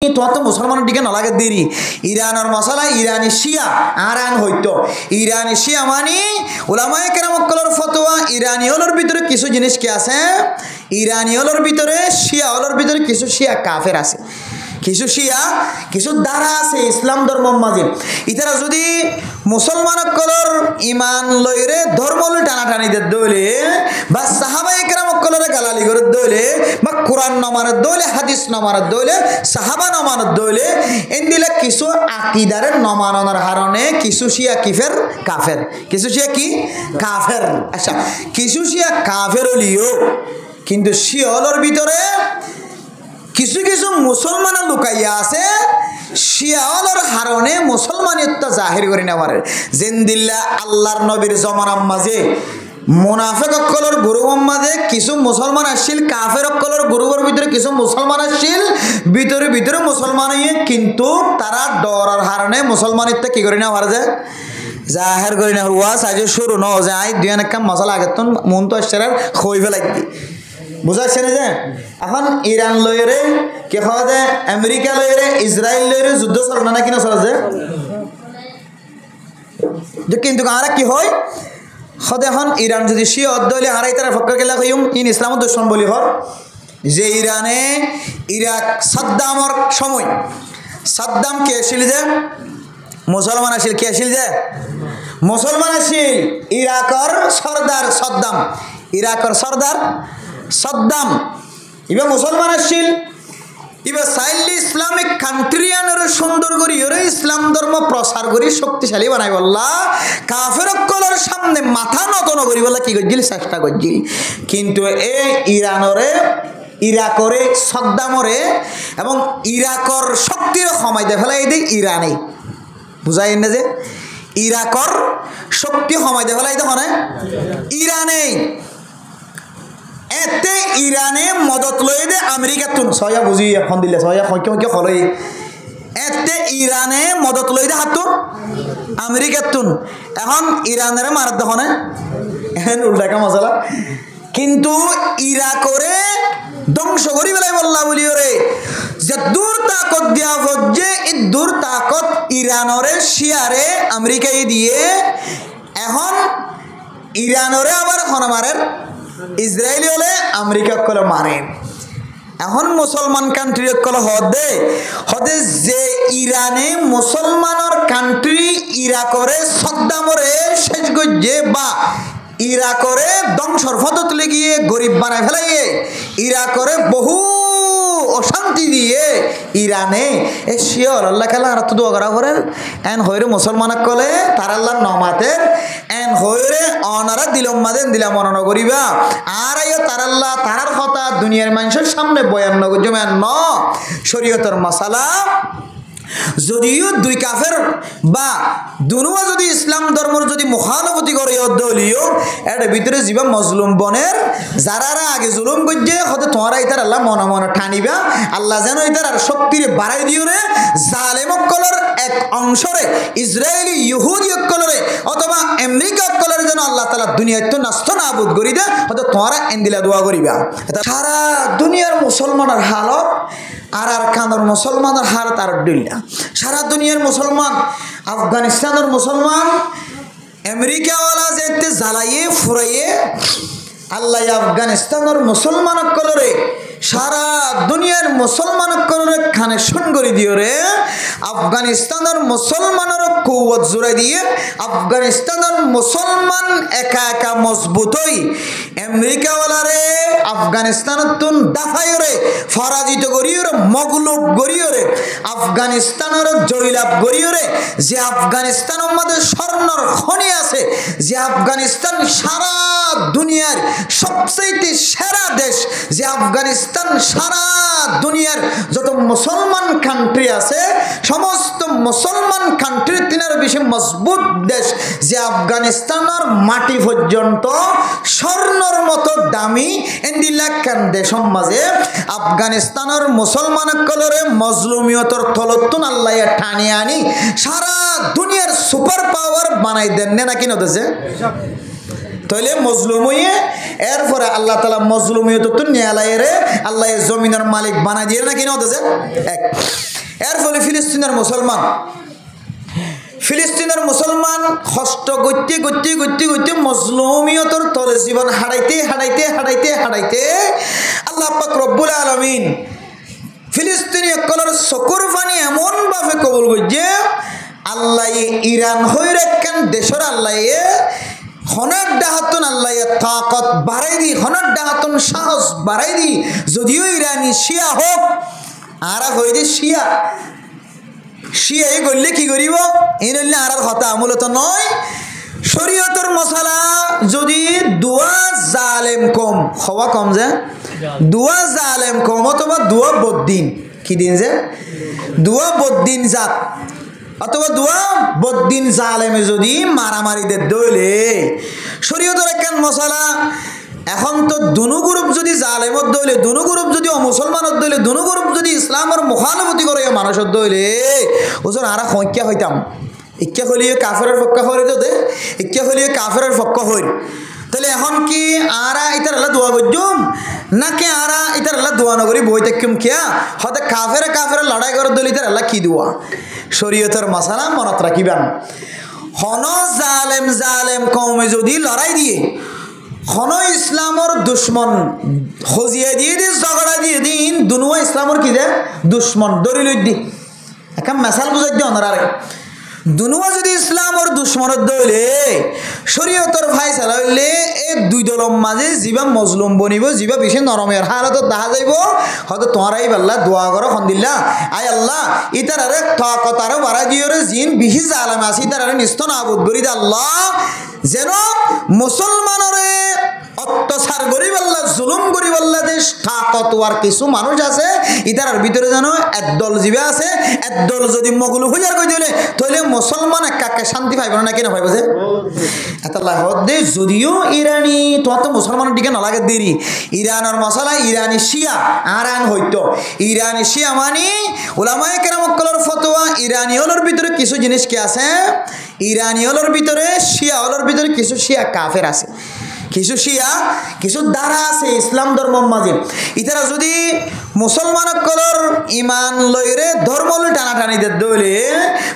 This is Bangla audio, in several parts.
তো মুসলমানের দিকে নলাগে দেরি ইরানের মশলা ইরানি শিয়া আরান হইতো ইরানি শিয়া মানে উলামায়ে কেরামকলের ফতোয়া ইরানি হলোর ভিতরে কিছু জিনিস কি আছে ইরানি হলোর ভিতরে শিয়া হলোর ভিতরে কিছু শিয়া কাফের আছে কিছু শিয়া কিছু দ্বারা আছে ইসলাম ধর্ম মাঝে ইতারা যদি মুসলমানকলর ইমান লইরে ধর্ম টানাটানি দইলে বা সাহাবায়ে কেরামকলরে গালালি করে দইলে বা কোরআন নমানত দইলে হাদিস নমানত দইলে সাহাবা নমানত দইলে এন্দিলা কিছু আকীদারে নমাননের কারণে কিছু শিয়া কিফের কাফের কিছু শিয়া কি কাফের আচ্ছা কিছু শিয়া কাফের হলিও কিন্তু শিয়ালর ভিতরে কিছু কিছু মুসলমান লুকাইয়া আছে শিয়ালর হারণে মুসলমানিয়ত জাহির করে নেওয়ার জিন্দিল্লা আল্লাহর নবীর জমানার মাঝে মুনাফিক অকলর গ্রুপের মাঝে কিছু মুসলমান আসছিল কাফের অকলর গ্রুপের ভিতরে কিছু মুসলমান আসছিল ভিতরে ভিতরে মুসলমান কিন্তু তারা ডরার হারণে মুসলমানিয়ত কি করে নেওয়ার যে জাহির করে নেওয়ার ওয়াজ আজ শুরু ন যে আই দুই একটা মশলা আগে তো মন তো আসছে খই ফেলাই বুঝাচ্ছে না যে এখন ইরান লইরে কে খাওয়া যায় আমেরিকা লইরে ইসরায়েল লইরে যুদ্ধ চলে না কিনা চলে যে কিন্তু আর কি হয় সদ এখন ইরান যদি শিয়া অধ্যলে হারাই তারা ফক্কর গেলা কইম ইন ইসলামের দুশ্মন বলি হর যে ইরানে ইরাক সাদ্দামর সময় সাদ্দাম কে আসিল যে মুসলমান আসিল কে আসিল যে মুসলমান আসিল ইরাকর সর্দার সাদ্দাম ইরাকর সর্দার সাদ্দাম ইবা মুসলমান আসছিল ইবা চাইলে ইসলামিক কান্ট্রি আনার সুন্দর করি ওরে ইসলাম ধর্ম প্রসার করি শক্তিশালী বানাই বললা কাফের কলর সামনে মাথা নত নগরি বলা কি করছিল চেষ্টা করছিল কিন্তু এ ইরানরে ইরাকরে সাদ্দামরে এবং ইরাকর শক্তির সমাইতে ফেলাই দেয় ইরানে বুঝাই না যে ইরাকর শক্তি সমাইতে ফেলাই দেখো ইরানে এতে ইরানে মদত লই দে আমেরিকা তুন সয়া বুঝি এখন দিলে সয়া হইকে হলই এতে ইরানে মদত লই দে হাতুন আমেরিকা তুন এখন ইরানের মার দেখো না এখন উল্টাকা মশলা কিন্তু ইরাকরে ধ্বংস করি বেলাই বললা বলি ওরে যে দূর তাকত দিয়া যে এই দূর তাকত ইরানরে শিয়ারে আমেরিকায় দিয়ে এখন ইরানরে আবার হনমারের ইসরায়েলি হলে আমেরিকা কলে মারেন এখন মুসলমান কান্ট্রি কলে হদে যে ইরানে মুসলমানের কান্ট্রি ইরাকরে সাদ্দামরে শেষ গজ্জে বা ইরাকরে ধ্বংসর ফতত গিয়ে গরিব বানায় ফেলাইয়ে ইরাকরে বহু অশান্তি দিয়ে ইরানে এ শিওর আল্লাহ খেলা আর তো দোয়া করা করে এন হইরে মুসলমান কলে তার আল্লাহ নমাতের এন হইরে অনারা দিলম মাদেন দিলাম মনন করিবা আর আইও তার আল্লাহ তারার কথা দুনিয়ার মানুষের সামনে বয়ান নগজমেন ন শরীয়তের মশালা যদিও দুই কাফের বা দুনুয়া যদি ইসলাম ধর্মের যদি মুখালফতি করে দলিও এর ভিতরে যাবা মজলুম বনের যারা আগে জুলুম করছে হতে তোমারা ইতার আল্লাহ মনে মনে ঠানিবা আল্লাহ যেন ইতার আর শক্তির বাড়াই দিও রে জালেমকলর এক অংশরে ইসরায়েলি ইহুদি কলরে অথবা আমেরিকা কলরে যেন আল্লাহ তাআলা দুনিয়ায় তো নষ্ট নাবুদ করি দে হতে তোমারা এন্দিলা দোয়া করিবা সারা দুনিয়ার মুসলমানের হালত আর কান্দর মুসলমানের হার তার ডিল্লা সারা দুনিয়ার মুসলমান আফগানিস্তানের মুসলমান আমেরিকাওয়ালা যেতে জ্বালাইয়ে ফুরাইয়ে আল্লাহ আফগানিস্তানের মুসলমান কলরে সারা দুনিয়ার মুসলমান কলরে কানেকশন করে দিও রে আফগানিস্তানের মুসলমানের কৌয়ত জোড়াই দিয়ে আফগানিস্তানের মুসলমান একা একা মজবুত হই আমেরিকাওয়ালারে আফগানিস্তানের তুন দাফাই রে পরাজিত করিও রে মগলুব করিও রে আফগানিস্তানের জয়লাভ করিও রে যে আফগানিস্তানের মধ্যে স্বর্ণর খনি আছে যে আফগানিস্তান সারা দুনিয়ার সবচেয়ে সেরা দেশ যে আফগানিস্তান সারা দুনিয়ার যত মুসলমান কান্ট্রি আছে সমস্ত মুসলমান কান্ট্রির তিনের বেশি মজবুত দেশ যে আফগানিস্তানের মাটি পর্যন্ত স্বর্ণর মতো দামি এন্দিলাকান দেশের মাঝে আফগানিস্তানের মুসলমান কলরে মজলুমিয়তর তলতুন আল্লাহ টানি আনি সারা দুনিয়ার সুপার পাওয়ার বানাই দেন না কিনা দেশে তাহলে মজলুম হইয়ে এরপরে আল্লাহ তাআলা মজলুমিয়ত তো নিয়ালাইরে আল্লাহ জমিনের মালিক বানাই দিয়ে না কিনা দেশে এক বলি ফিলিস্তিনের মুসলমান ফিলিস্তিনের মুসলমান কষ্ট করতে করতে করতে করতে মজলুমিয়তর তলে জীবন হারাইতে হারাইতে হারাইতে হারাইতে আল্লাহ পাক রব্বুল আলামিন ফিলিস্তিনি কলর চকুর পানি এমন ভাবে কবুল করছে আল্লাহ ইরান হয়ে রাখেন দেশের আল্লাহ হনার ডাহাতন আল্লাহ তাকত বাড়াই দি হনার ডাহাতন সাহস বাড়াই দি যদিও ইরানি শিয়া হোক আর হয়ে দি শিয়া শিয়াই করলে কি করিব এই নইলে আর কথা মূলত নয় শরীয়তের মশালা যদি দুয়া জালেম কম হওয়া কম যে দুয়া জালেম কম অথবা দুয়া বদ্দিন কি দিন যে দুয়া বদ্দিন জাত অথবা দুয়া বদ্দিন জালেমে যদি মারামারিদের দইলে শরীয়তের একখান মশালা এখন তো দুনো গ্রুপ যদি জালেমত দইলে দুনো গ্রুপ যদি মুসলমানত দইলে দুনো গ্রুপ যদি ইসলামের মুখালফতি করে মানুষের দইলে ওজন আর সংখ্যা হইতাম ইচ্ছা হলিয়ে কাফেরের পক্ষ হয়ে দে ইচ্ছা হলিয়ে কাফেরের পক্ষ হই তাহলে এখন কি আরা ইতার আল্লাহ দোয়া করজুম নাকি আরা ইতার আল্লাহ দোয়া নগরী বই দেখুম কিয়া হয়তো কাফেরে লড়াই করে দল ইতার আল্লাহ কি দোয়া শরীয়তের মশালা মনত রাখিবেন হন জালেম জালেম কৌমে যদি লড়াই দিয়ে হন ইসলামর দুশ্মন হজিয়ে দিয়ে দিন ঝগড়া দিয়ে দিন দুনুয়া ইসলামর কি দে দুশ্মন দলিল দি এখন মেসাল বুঝাই দিয়ে অনারে দুনুয়া যদি ইসলামর দুশ্মনত দইলে শরীয়তর ফায়সালা হইলে এই দুই দলর মাঝে যিবা মজলুম বনিব যিবা বেশি নরমের হালতত দেখা যাইব হয়তো তোমারাই আল্লাহ দোয়া করো খন্দিল্লা আয় আল্লাহ ইতারে তাকতারে বাড়া দিয়রে জিন বিহি জালেম আছে ইতারে নিস্ত নাবুদ করি দে আল্লাহ যেন মুসলমানরে অত্যাচার করি বললা জুলুম করি বললা দেশ তাকতওয়ার কিছু মানুষ আছে ইতার ভিতরে যেন একদল জীবে আছে একদল যদি মগলু হইয়ার কই দিলে তাহলে মুসলমান একাকে শান্তি পাইব না কেন পাইব যে এত লাহদ দে যদিও ইরানি তোমার তো মুসলমানের দিকে নলাগে দেরি ইরানের মশলা ইরানি শিয়া আরান হইতো ইরানি শিয়া মানে উলামায়ে কেরামকলর ফতোয়া ইরানি হলর ভিতরে কিছু জিনিস কি আছে ইরানি হলর ভিতরে শিয়া হলর ভিতরে কিছু শিয়া কাফের আছে কিছু শিয়া কিছু দ্বারা আছে ইসলাম ধর্ম মাঝে ইতারা যদি মুসলমানকলর ইমান লইরে ধর্ম লই টানাটানি দে দইলে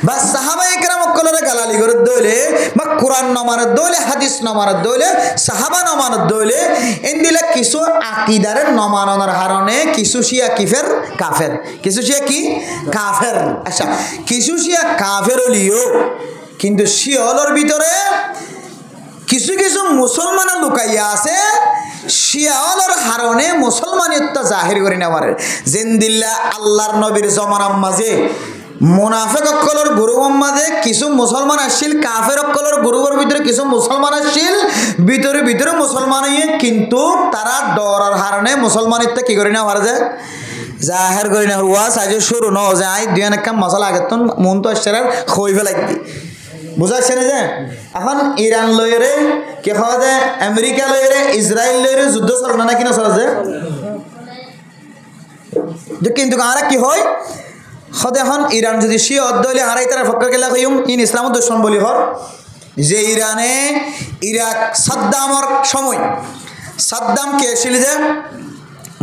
বা সাহাবায়ে কেরামকলরে গালালি করে দইলে বা কোরআন নমানত দইলে হাদিস নমানত দইলে সাহাবা নমানত দইলে এন্দিলা কিছু আকীদারে নমাননের কারণে কিছু শিয়া কিফের কাফের কিছু শিয়া কি কাফের আচ্ছা কিছু শিয়া কাফের হলিও কিন্তু শিয়ালর ভিতরে কিছু কিছু মুসলমান লুকাইয়া আছে শিয়ালর হারণে মুসলমানিয়ত জাহির করে নেওয়ার জিন্দিল্লা আল্লাহর নবীর জমানার মাঝে মুনাফিক অকলর গ্রুপের মাঝে কিছু মুসলমান আসছিল কাফের অকলর গ্রুপের ভিতরে কিছু মুসলমান আসছিল ভিতরে ভিতরে মুসলমান কিন্তু তারা ডরার হারণে মুসলমানিয়ত কি করে নেওয়ার যে জাহির করে নেওয়ার ওয়াজ আজ শুরু ন যায় দুই একটা মশলা আগের তো মন তো আসছে খই ফেলাই দি বুঝাচ্ছে না যে এখন ইরান লইরে কি হওয়া যায় আমেরিকা লইরে ইসরায়েল লইরে যুদ্ধ চলে না কিনা চলে যে কিন্তু আর কি হয় সদে এখন ইরান যদি শিয়া অধ্যলে হারাই তারা ফক্কর গেলা কইম ইন ইসলামত দুশ্মন বলি হর যে ইরানে ইরাক সাদ্দামর সময় সাদ্দাম কে আসিল যে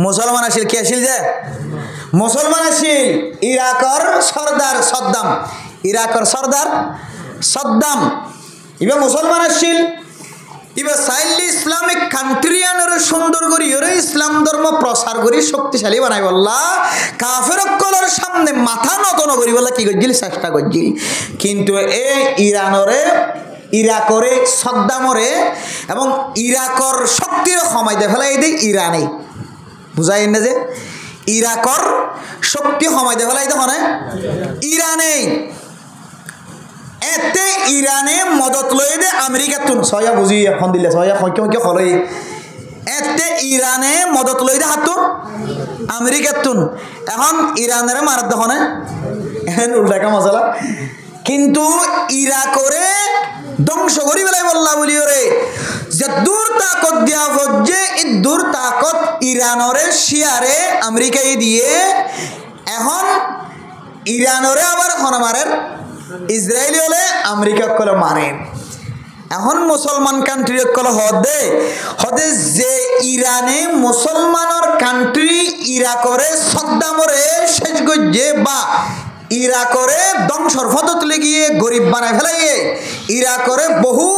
মুসলমান আসিল কে আসিল যে মুসলমান আসিল ইরাকর সর্দার সাদ্দাম ইরাকর সর্দার সাদ্দাম ইবা মুসলমান আসছিল ইবা চাইলে ইসলামিক কান্ট্রি আনরে সুন্দর করি ওরে ইসলাম ধর্ম প্রচার করি শক্তিশালী বানাই বললা কাফের কলর সামনে মাথা নত করি বললা কি করছিল চেষ্টা করছিল কিন্তু এ ইরানরে ইরাকরে সাদ্দামরে এবং ইরাকর শক্তির সমাইতে ফেলাই দেয় ইরানে বুঝাই না যে ইরাকর শক্তি সমাইতে ফেলাই দেখনে ইরানে এতে ইরানে মদত লই দে আমেরিকা তুন সয়া বুঝি এখন দিলে সয়া সংখ্যা হলই এতে ইরানে মদত লই দে হাত আমেরিকা তুন এখন ইরানের মারাত দেখনে এখন উল্টাকা মশলা কিন্তু ইরাকরে ধ্বংস করি বেলাই বললা বলি ওরে যে দূর তাকত দিয়া যে এই দূর তাকত ইরানরে শিয়ারে আমেরিকায় দিয়ে এখন ইরানরে আবার হনমারের ইসরায়েলি হলে আমেরিকা কলে মারেন এখন মুসলমান কান্ট্রি কলে হদে যে ইরানে মুসলমানের কান্ট্রি ইরাকরে সাদ্দামরে শেষ গজ্জে বা ইরা করে ধ্বংসর পথে গিয়ে গরিব বানায় ফেলাইয়ে ইরা করে বহু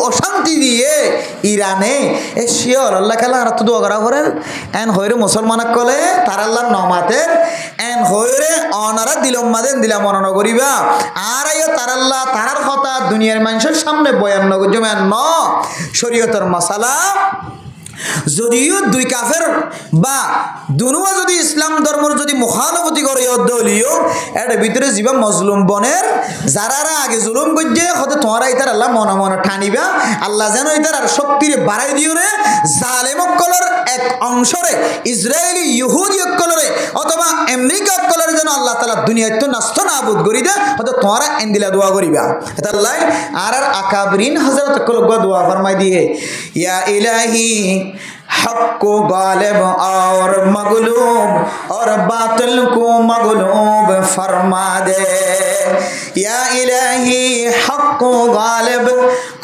অশান্তি দিয়ে ইরানে এ শিওর আল্লাহ খেলা আর তো দোয়া করা করে এন হইরে মুসলমান কলে তার আল্লাহ নমাতের এন হইরে অনারা দিলম মাদেন দিলাম মনন করিবা আর আইও তার আল্লাহ তারার কথা দুনিয়ার মানুষের সামনে বয়ান নগজমেন ন শরীয়তের মশালা যদিও দুই কাফের বা দুনুয়া যদি ইসলাম ধর্মের যদি মুখালফতি করে দলীয় এর ভিতরে যাবা মজলুম বনের যারা আগে জুলুম করছে হয়তো তোমারা ইতার আল্লাহ মনে মনে ঠানিবা আল্লাহ যেন ইতার আর শক্তির বাড়াই দিও রে জালেম অকলের এক অংশরে ইসরায়েলি ইহুদি অকলের অথবা আমেরিকা অকলের যেন আল্লাহ তাআলা দুনিয়াতে নষ্ট নাবুদ করি দে হয়তো তোমারা এন্দিলা দোয়া করিবা এটা আল্লাহ আর আকাবরিন হযরত অকল দোয়া ফরমাই দিয়ে ইয়া ইলাহি हक को गालिब और मगलूब और बातिल को मगलूब फरमा दे या इलाही हक को गालिब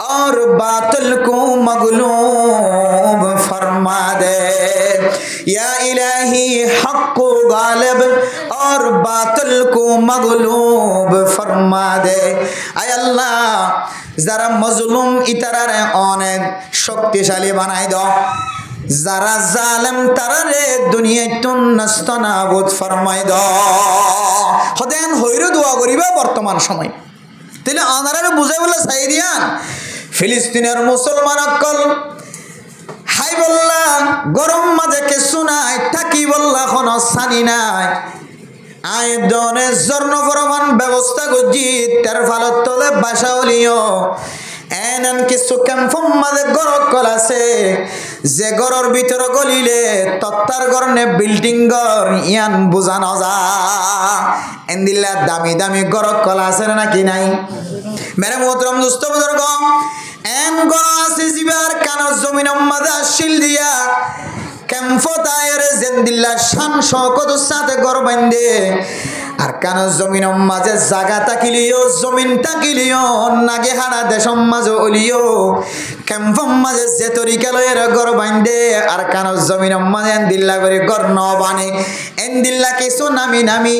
और बातिल को मगलूब फरमा दे या इलाही हक को गालिब और बातिल को मगलूब फरमा दे आय अल्लाह जरा मजलूम इतरारे अनेक शक्तिशाली बनाई दो যারা জালেম তারারে দুনিয়াতুন নাস্তানাবুদ ফরমাই দাও হদেন হইরো দোয়া করিবা বর্তমান সময় তাহলে আনারারে বুঝাই বলে চাই দিয়ান ফিলিস্তিনের মুসলমান অকল হাই বললা গরম মাঝে কিছু নাই থাকি বললা কোনো সানি নাই আই দনে জর্ণ ফরমান ব্যবস্থা গজি তার ফালত তলে বাসা হলিও এনন কিছু ক্যাম্পম মাঝে গরক কল আছে যে গরর ভিতর গলিলে তত্তার গরনে বিল্ডিং গর ইয়ান বুঝানো যা এন্দিল্লা দামি দামি গরক কল আছে নাকি নাই মেরে মোহতরম দোস্ত বুজুর্গ এন গর আছে জিবার কানো জমিন মাঝে আসিল দিয়া ক্যাম্প তায়রে জেন্দিল্লা শান শকত সাথে গর বান্ধে আর কান জমিন মাঝে জায়গা তাকিলিও জমিন তাকিলিও নাগে হানা দেশম মাঝে অলিও ক্যাম্প মাঝে যে তরিকালয়ের গর বান্ধে আর কান জমিন মাঝে এন্দিল্লা করে গর ন বানে এন্দিল্লা কিছু নামি নামি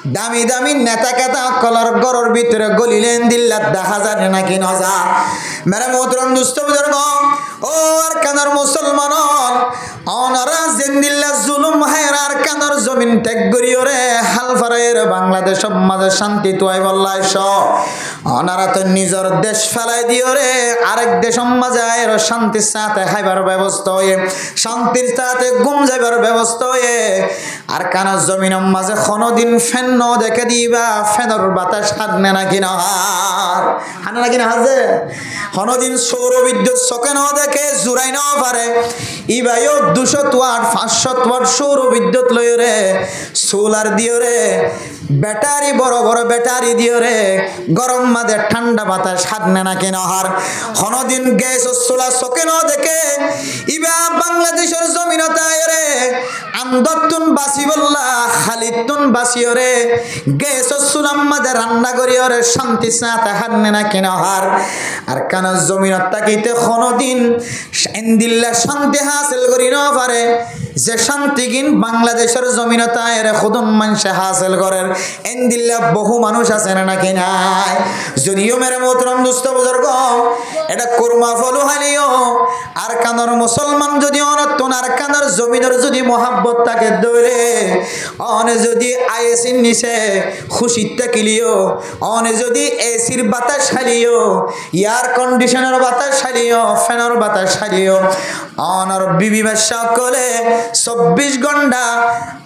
দামি দামি নেতা কেতা কলর গরর ভিতরে গলিলেন দিল্লা দেখা যায় নাকি নজা মেরে মোহতরম দুস্থ বুজুর্গ ও আর কানার মুসলমান অনারা জিন্দিল্লা জুলুম হায়রার কানার জমিন ত্যাগ করিও রে হাল ফারায়ের বাংলাদেশ মাঝে শান্তি তুই বললাইছ অনারা তো নিজের দেশ ফেলাই দিও রে আরেক দেশ মাঝে আয়ের শান্তির সাথে খাইবার ব্যবস্থা হয়ে শান্তির সাথে ঘুম যাইবার ব্যবস্থা হয়ে আর কানার জমিন মাঝে কোনদিন ফ্যান ন দেখে দিবা ফ্যানের বাতাস হানে নাকি না হানে নাকি না হাজে কোনদিন সৌর বিদ্যুৎ চকে ন দেখে জুড়াই নাও পারে ইবাইও 200 ওয়াট 500 ওয়াট সৌর বিদ্যুৎ লয় রে সোলার দিও রে ব্যাটারি বড় বড় ব্যাটারি দিও রে গরম মাঝে ঠান্ডা বাতাস হানে নাকি না হার কোনদিন গ্যাস ও সোলার চকে ন দেখে ইবা বাংলাদেশের জমিনতায় রে আমদতুন বাসি বল্লা খালিদতুন বাসিও রে গ্যাস ও সুলাম মাঝে রান্না করিও রে শান্তি সাথে হানে নাকি না হার আর কান জমিনত তাকিতে কোনদিন এন্দিল্লা শান্তি হাসিল করি না পারে যে শান্তি কিন বাংলাদেশের জমিনতায় রে খুদন মানুষে হাসিল করেন এন্দিল্লা বহু মানুষ আছে নাকি নাই যদিও মেরে মোহতরম দুস্থ বুজুর্গ এটা কুরমা ফলু হালিও আর কানর মুসলমান যদি অনতন আর কানর জমিনের যদি মোহাব্বত তাকে দৌড়ে অনে যদি আইএসির নিচে খুশি থাকিলিও অনে যদি এসির বাতাস হালিও এয়ার কন্ডিশনের বাতাস হালিও ফ্যানের বাতাস হালিও অনর বিবি বাদশা কলে 24 ঘন্টা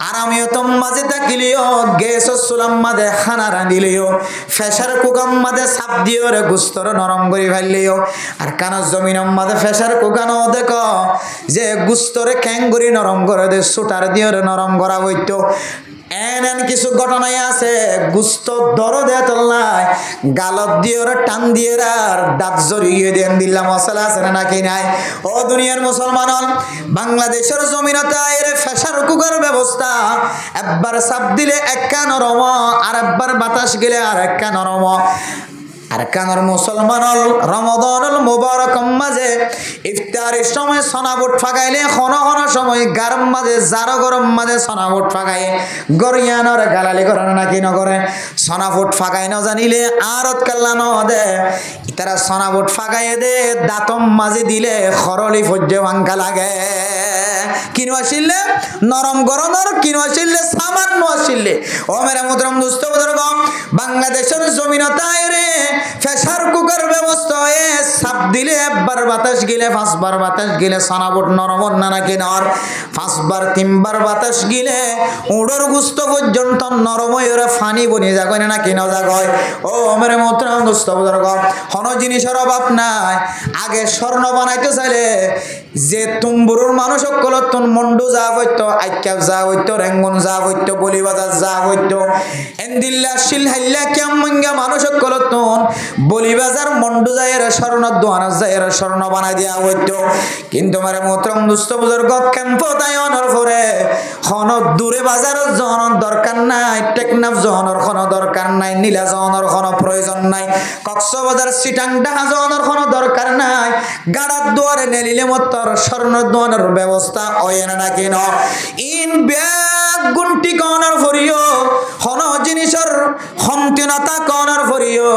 আরামিও তোম মাঝে থাকিলিও গ্যাস সুলাম মাঝে খানা রাঁধিলিও ফেসার কুকাম মাঝে সাপ দিও রে গুস্তর নরম করে ফেললিও আর কানো জমিন মাঝে ফেসার কুকানো দেখো যে গুস্তরে ক্যাঙ্গুরি নরম করে দে সুটার দিও রে নরম করা হইতো এন কিছু ঘটনাই আছে গুস্ত দরদে তোল্লায় গালত দিয়ে ওরা টান দিয়ে আর দাঁত জড়িয়ে দেন দিল্লা মশলা আছে নাকি নাই ও দুনিয়ার মুসলমান বাংলাদেশের জমিনতায় ফেসার কুকার ব্যবস্থা একবার চাপ দিলে একটা নরম আর একবার বাতাস গেলে আর একটা নরম আর কানর মুসলমানল রমজানুল মুবারক মাঝে ইফতারের সময় সনাবট ফাগাইলে খন সময় গরম মাঝে জারো গরম মাঝে সনাবট ফাগায় গরিয়ানর গালালি করে নাকি নগরে সনাবট ফাগাই না জানিলে আরত কাল্লা দে তারা সনাবট ফাগাই দে দাঁতম মাঝে দিলে খরলি ফজ্য ভাঙ্গা লাগে কিনু আসিলে নরম গরমর কিনু আসিলে সামান্য আসিলে ও মেরা মুদরম দুস্থ বুজুর্গ বাংলাদেশের জমিনতায় রে প্রেসার কুকার ব্যবস্থা হয়ে সাপ দিলে একবার বাতাস গিলে পাঁচবার বাতাস গিলে সনাবট নরম না নাকি নর পাঁচবার তিনবার বাতাস গিলে উড়োর গুস্ত পর্যন্ত নরম হয়ে ফানি বনি যাগয় না নাকি না যাগয় ও মেরা মুদরম দুস্থ বুজুর্গ হন জিনিসের অভাব নাই আগে স্বর্ণ বানাইতে চাইলে যে তুমবুরুর মানুষ সকলতন মন্ডু যা হইতো আইক্যাব যা হইতো রেঙ্গুন যা হইতো বলিবাজার যা হইতো এন্দিল্লা শিলহাইল্লা কেমঙ্গা মানুষ সকলতন বলিবাজার মন্ডু যায়ের স্বর্ণ দোয়ানা যায়ের স্বর্ণ বানাই দেওয়া হইতো কিন্তু মারে মোত্রম দুস্থ বুজুর্গ ক্যাম্প দায়নের পরে হন দূরে বাজার জহনের দরকার নাই টেকনাফ জহনের কোনো দরকার নাই নীলা জহনের কোনো প্রয়োজন নাই কক্সবাজার সিটাং ডাহা জহনের কোনো দরকার নাই গাড়ার দুয়ারে নেলিলে মতো স্বর্ণ দোয়ানের ব্যবস্থা হয় না নাকি ন ইন ব্যাগ গুন্টি কনার ফরিও হন জিনিসের হন্তিনতা কনার ফরিও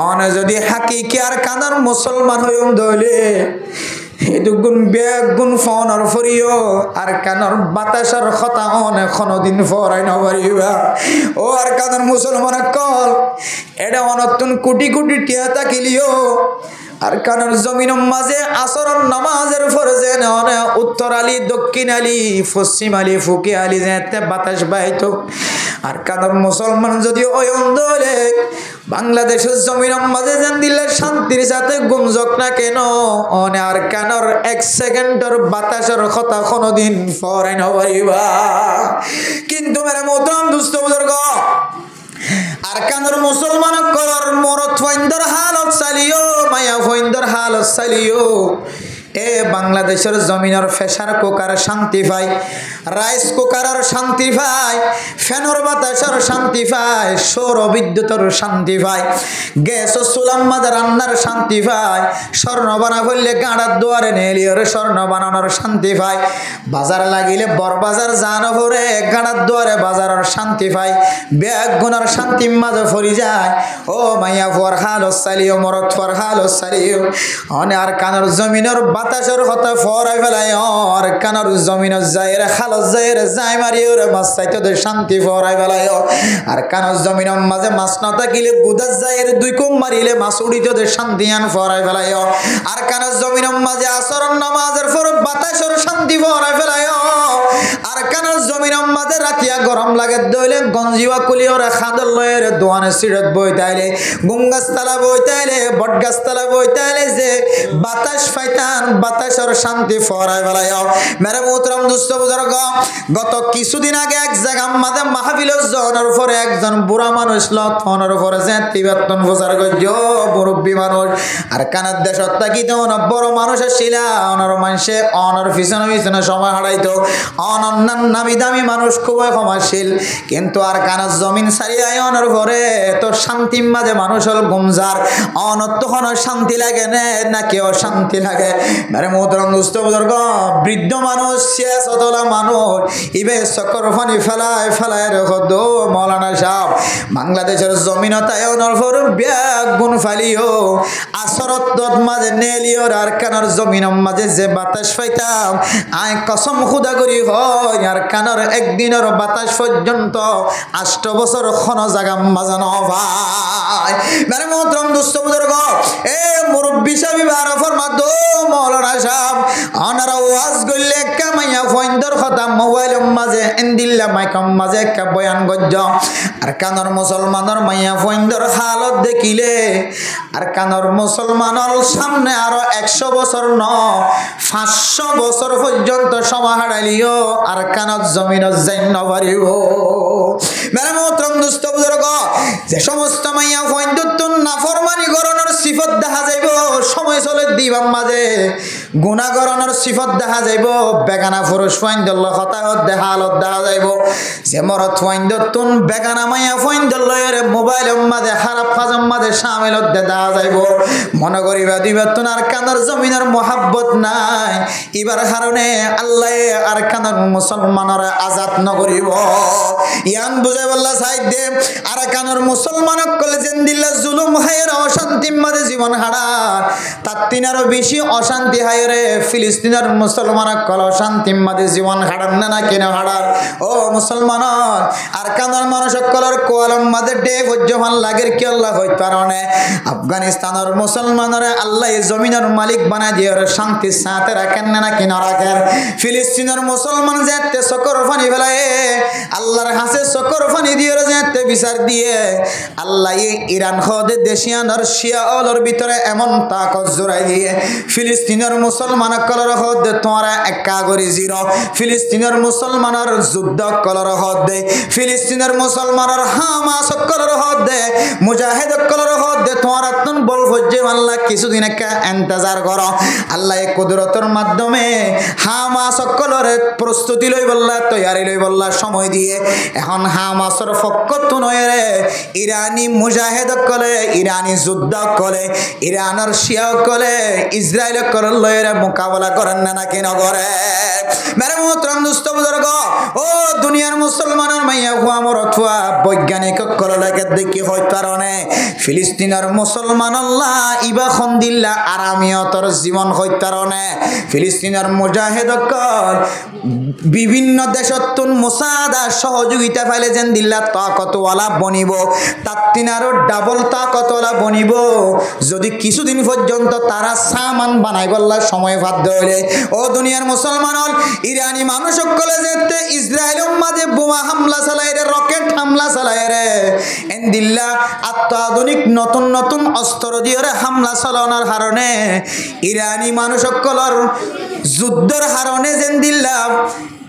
অনে যদি হাকিকি আর কানার মুসলমান হইম দলে এটুকুন ব্যাগ গুণ ফোনের ফরিও আর কানার বাতাসের কথা অনে কোনদিন ফরাই না পারিবা ও আর কানার মুসলমান কল এটা অনতুন কোটি কোটি টিয়া তাকিলিও আর কানার জমিন মাঝে আসরের নামাজের ফরজে ননে উত্তর আলী দক্ষিণ আলী পশ্চিম আলী ফুকি আলী যেতে বাতাস বাইতো আর কানার মুসলমান যদি ওই অন্দরে বাংলাদেশের জমিন মাঝে যেন দিলে শান্তির সাথে গুমজক না কেন অনে আর কানার এক সেকেন্ডের বাতাসের কথা কোনদিন ফরাই না পারিবা কিন্তু মেরে মোহতরম দুস্থ বুজুর্গ আর কানর মুসলমান করার মরত ফাইন্দর হালত চালিও মায়া ফাইন্দর হালত চালিও এ বাংলাদেশের জমিনের প্রেসার কুকার শান্তি পায় রাইস কুকারের শান্তি পায় ফ্যানের বাতাসের শান্তি পায় সৌর বিদ্যুতের শান্তি পায় গ্যাস ও চুলার মাঝে রান্নার শান্তি পায় স্বর্ণ বানা করলে গাঁড়ার দুয়ারে নেলিওরে স্বর্ণ বানানোর শান্তি পায় বাজার লাগিলে বড় বাজার জানো ভরে গাঁড়ার দুয়ারে বাজারের শান্তি পায় ব্যাগ গুনার শান্তি মাঝে ফরি যায় ও মাইয়া ফর হাল চালিও মরত ফর হাল চালিও অনে আর কানের জমিনের বাতাসের কথা ফরাই ফেলায় আর কানার জমিনের যাইরে খালত যাইরে যাই মারি ওরে মাছ চাইতে শান্তি ফরাই ফেলায় আর কানার জমিনের মাঝে মাছ না থাকিলে গুদার যাইরে দুই কুম মারিলে মাছ উড়িতে শান্তি আন ফরাই ফেলায় আর কানার জমিনের মাঝে আসরের নামাজের পর বাতাসের শান্তি ফরাই ফেলায় আর কানার জমিনের মাঝে রাতিয়া গরম লাগে দইলে গঞ্জিওয়া কুলিওরে খাদর লয়ের দোয়ানে সিরত বই তাইলে গুঙ্গাস তালা বই তাইলে বট গাছ তালা বই তাইলে যে বাতাস ফাইতান বাতাসের শান্তি ফরাই ফেলায় মেরে মোহতরম দুস্থ বুজুর্গ গত কিছুদিন আগে এক জায়গা মাঝে মাহফিল জনের পরে একজন বুড়া মানুষ লথনের পরে যে 73 বছর গজ্জ মুরব্বী মানুষ আর কানার দেশত তাকিতে অনেক বড় মানুষ আসিলা অনার মানুষে অনার পিছনে পিছনে সময় হারাইতো অনন্যান নামি দামি মানুষ খুবই ক্ষমাশীল কিন্তু আর কানার জমিন ছাড়িয়ে অনার পরে তো শান্তির মাঝে মানুষ হল গুমজার অনত শান্তি লাগে না কেউ শান্তি লাগে মেরে মোহতরম দুস্থ বুজুর্গ বৃদ্ধ মানুষ শেষতলা মানুষ ইবে চক্কর ফানি ফেলায় ফেলায় রেখো দো মৌলানা সাহেব বাংলাদেশের জমিনতায় নরফর ব্যাগ গুণ ফালিও আসরত মাঝে নেলিও আর কানার জমিনের মাঝে যে বাতাস পাইতাম আয় কসম খুদা করি হয় আর কানার একদিনের বাতাস পর্যন্ত 8 বছর খন জায়গা মাজানো ভাই মেরে মোহতরম দুস্থ বুজুর্গ এ মুরব্বী সাহেব আরফর মাদ মৌলানা সাহেব আনারা ওয়াজ গল্লে কামাইয়া ফইন্দর কথা মোবাইল মাঝে এন্দিল্লা মাইকম মাঝে একটা বয়ান গজ্জ আর কানর মুসলমানের মাইয়া ফইন্দর হালত দেখিলে আর কানর মুসলমানের সামনে আরো 100 বছর ন 500 বছর পর্যন্ত সময় হারাইলিও আর কানত জমিনত যাইন পারিব মেরে মোহতরম দুস্থ বুজুর্গ যে সমস্ত মাইয়া ফইন্দর নাফরমানি গরনের সিফত দেখা যাইব সময় চলে দিবাম মাঝে গুণাগরণের সিফত দেখা যাইব বেগানা পুরুষ ফাইন্দল্লা হতাহত দেখা হালত দেখা যাইব যে মরত ফাইন্দতুন বেগানা মাইয়া ফাইন্দল লয়ের মোবাইলের মাঝে খারাপ কাজের মাঝে শামিল হতে দেওয়া যাইব মনে করিবা দিবাতুন আর কানার জমিনের মোহাব্বত নাই এবার কারণে আল্লাহ আর কানার মুসলমানের আজাদ নগরিব ইয়ান বুঝাই বললা সাইড দে আর কানার মুসলমানক কলে জেন্দিল্লা জুলুম হায়ের অশান্তির মাঝে জীবন হারার তার তিনারও বেশি অশান্তি হায়রে ফিলিস্তিনের মুসলমানক কল অশান্তির মাঝে জীবন হারান না কেন হারার ও মুসলমান আর কানার মানুষ কলর কোয়ালম মাঝে ডে ভজ্জমান লাগের কি আল্লাহ হইতে পারে আফগানিস্তানের মুসলমানের আল্লাহ জমিনের মালিক বানাই দিয়ে শান্তির সাথে রাখেন না কেন রাখেন ফিলিস্তিনের মুসলমান যেতে সকর ফানি ফেলায় আল্লাহর হাসে সকর ফানি দিয়ে যেতে বিচার দিয়ে আল্লাহ ইরান খদে দেশিয়ানোর শিয়াওয়ালোর ভিতরে এমন তাকত জোড়াই দিয়ে ফিলিস্তিনের মুসলমান কলর হদ তোমরা একা করে জিরো ফিলিস্তিনের মুসলমানের যুদ্ধ কলর হদ দে ফিলিস্তিনের মুসলমানের হামাস কলর হদ দে মুজাহিদ কলর হদ দে তোমরা তুন বল হজ্জে আল্লাহ কিছুদিন একা ইন্তজার করো আল্লাহ কুদরতের মাধ্যমে হামাস কলর প্রস্তুতি লই বললা তৈয়ারি লই বললা সময় দিয়ে এখন হামাসের ফক্কত নয় রে ইরানি মুজাহিদ কলে ইরানি যুদ্ধ কলে ইরানের শিয়া কলে ইসরায়েল কলে লয়ের মোকাবেলা করেন না কেন করে মেরে মোহতরম দুস্থ বুজুর্গ ও দুনিয়ার মুসলমানের মাইয়া হুয়া মরথুয়া বৈজ্ঞানিক কলকে দেখি হয় কারণে ফিলিস্তিনের মুসলমান আল্লাহ ইবা খন্দিল্লা আরামিয়তর জীবন হয় কারণে ফিলিস্তিনের মুজাহিদ কল বিভিন্ন দেশতুন মুসাদা সহযোগিতা পাইলে যেন দিল্লা তাকতওয়ালা বনিব তার তিনারও ডাবল তাকতওয়ালা বনিব যদি কিছুদিন পর্যন্ত তারা সামান বানাই বললা সময় বাধ্য হইলে ও দুনিয়ার মুসলমান ইরানি মানুষ সকলে যেতে ইসরায়েলের মাঝে বোমা হামলা চালাই রে রকেট হামলা চালাই রে এন্দিল্লা অত্যাধুনিক নতুন নতুন অস্ত্র দিয়ে হামলা চালানোর কারণে ইরানি মানুষ সকলের যুদ্ধের কারণে যেন দিল্লা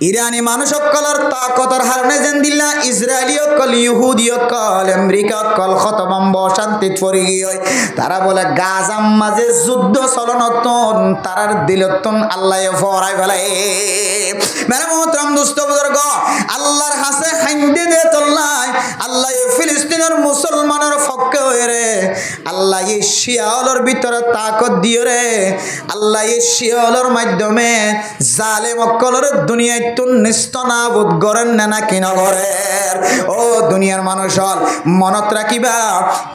ইরানি মানুষ সকলের তাকতর হারণে যেন দিল্লা ইসরায়েলি কল ইহুদি কল আমেরিকা কল খতবম্ব শান্তিত পড়ে গিয়ে তারা বলে গাজাম মাঝে যুদ্ধ চলনতন তারার দিলতন আল্লাহ ফরাই ফেলাই মেরে মোহতরম দুস্থ বুজুর্গ আল্লাহর হাসে হাইন্দে দে তোল্লাই আল্লাহ ফিলিস্তিনের মুসলমানের পক্ষে হয়ে রে আল্লাহ এই শিয়াওয়ালোর ভিতরে তাকত দিয়ে রে আল্লাহ এই শিয়াওয়ালোর মাধ্যমে জালেম অকলের দুনিয়ায় তুন নিস্তনাবুদ করেন না কিন করেন ও দুনিয়ার মানুষ মনত রাখিবা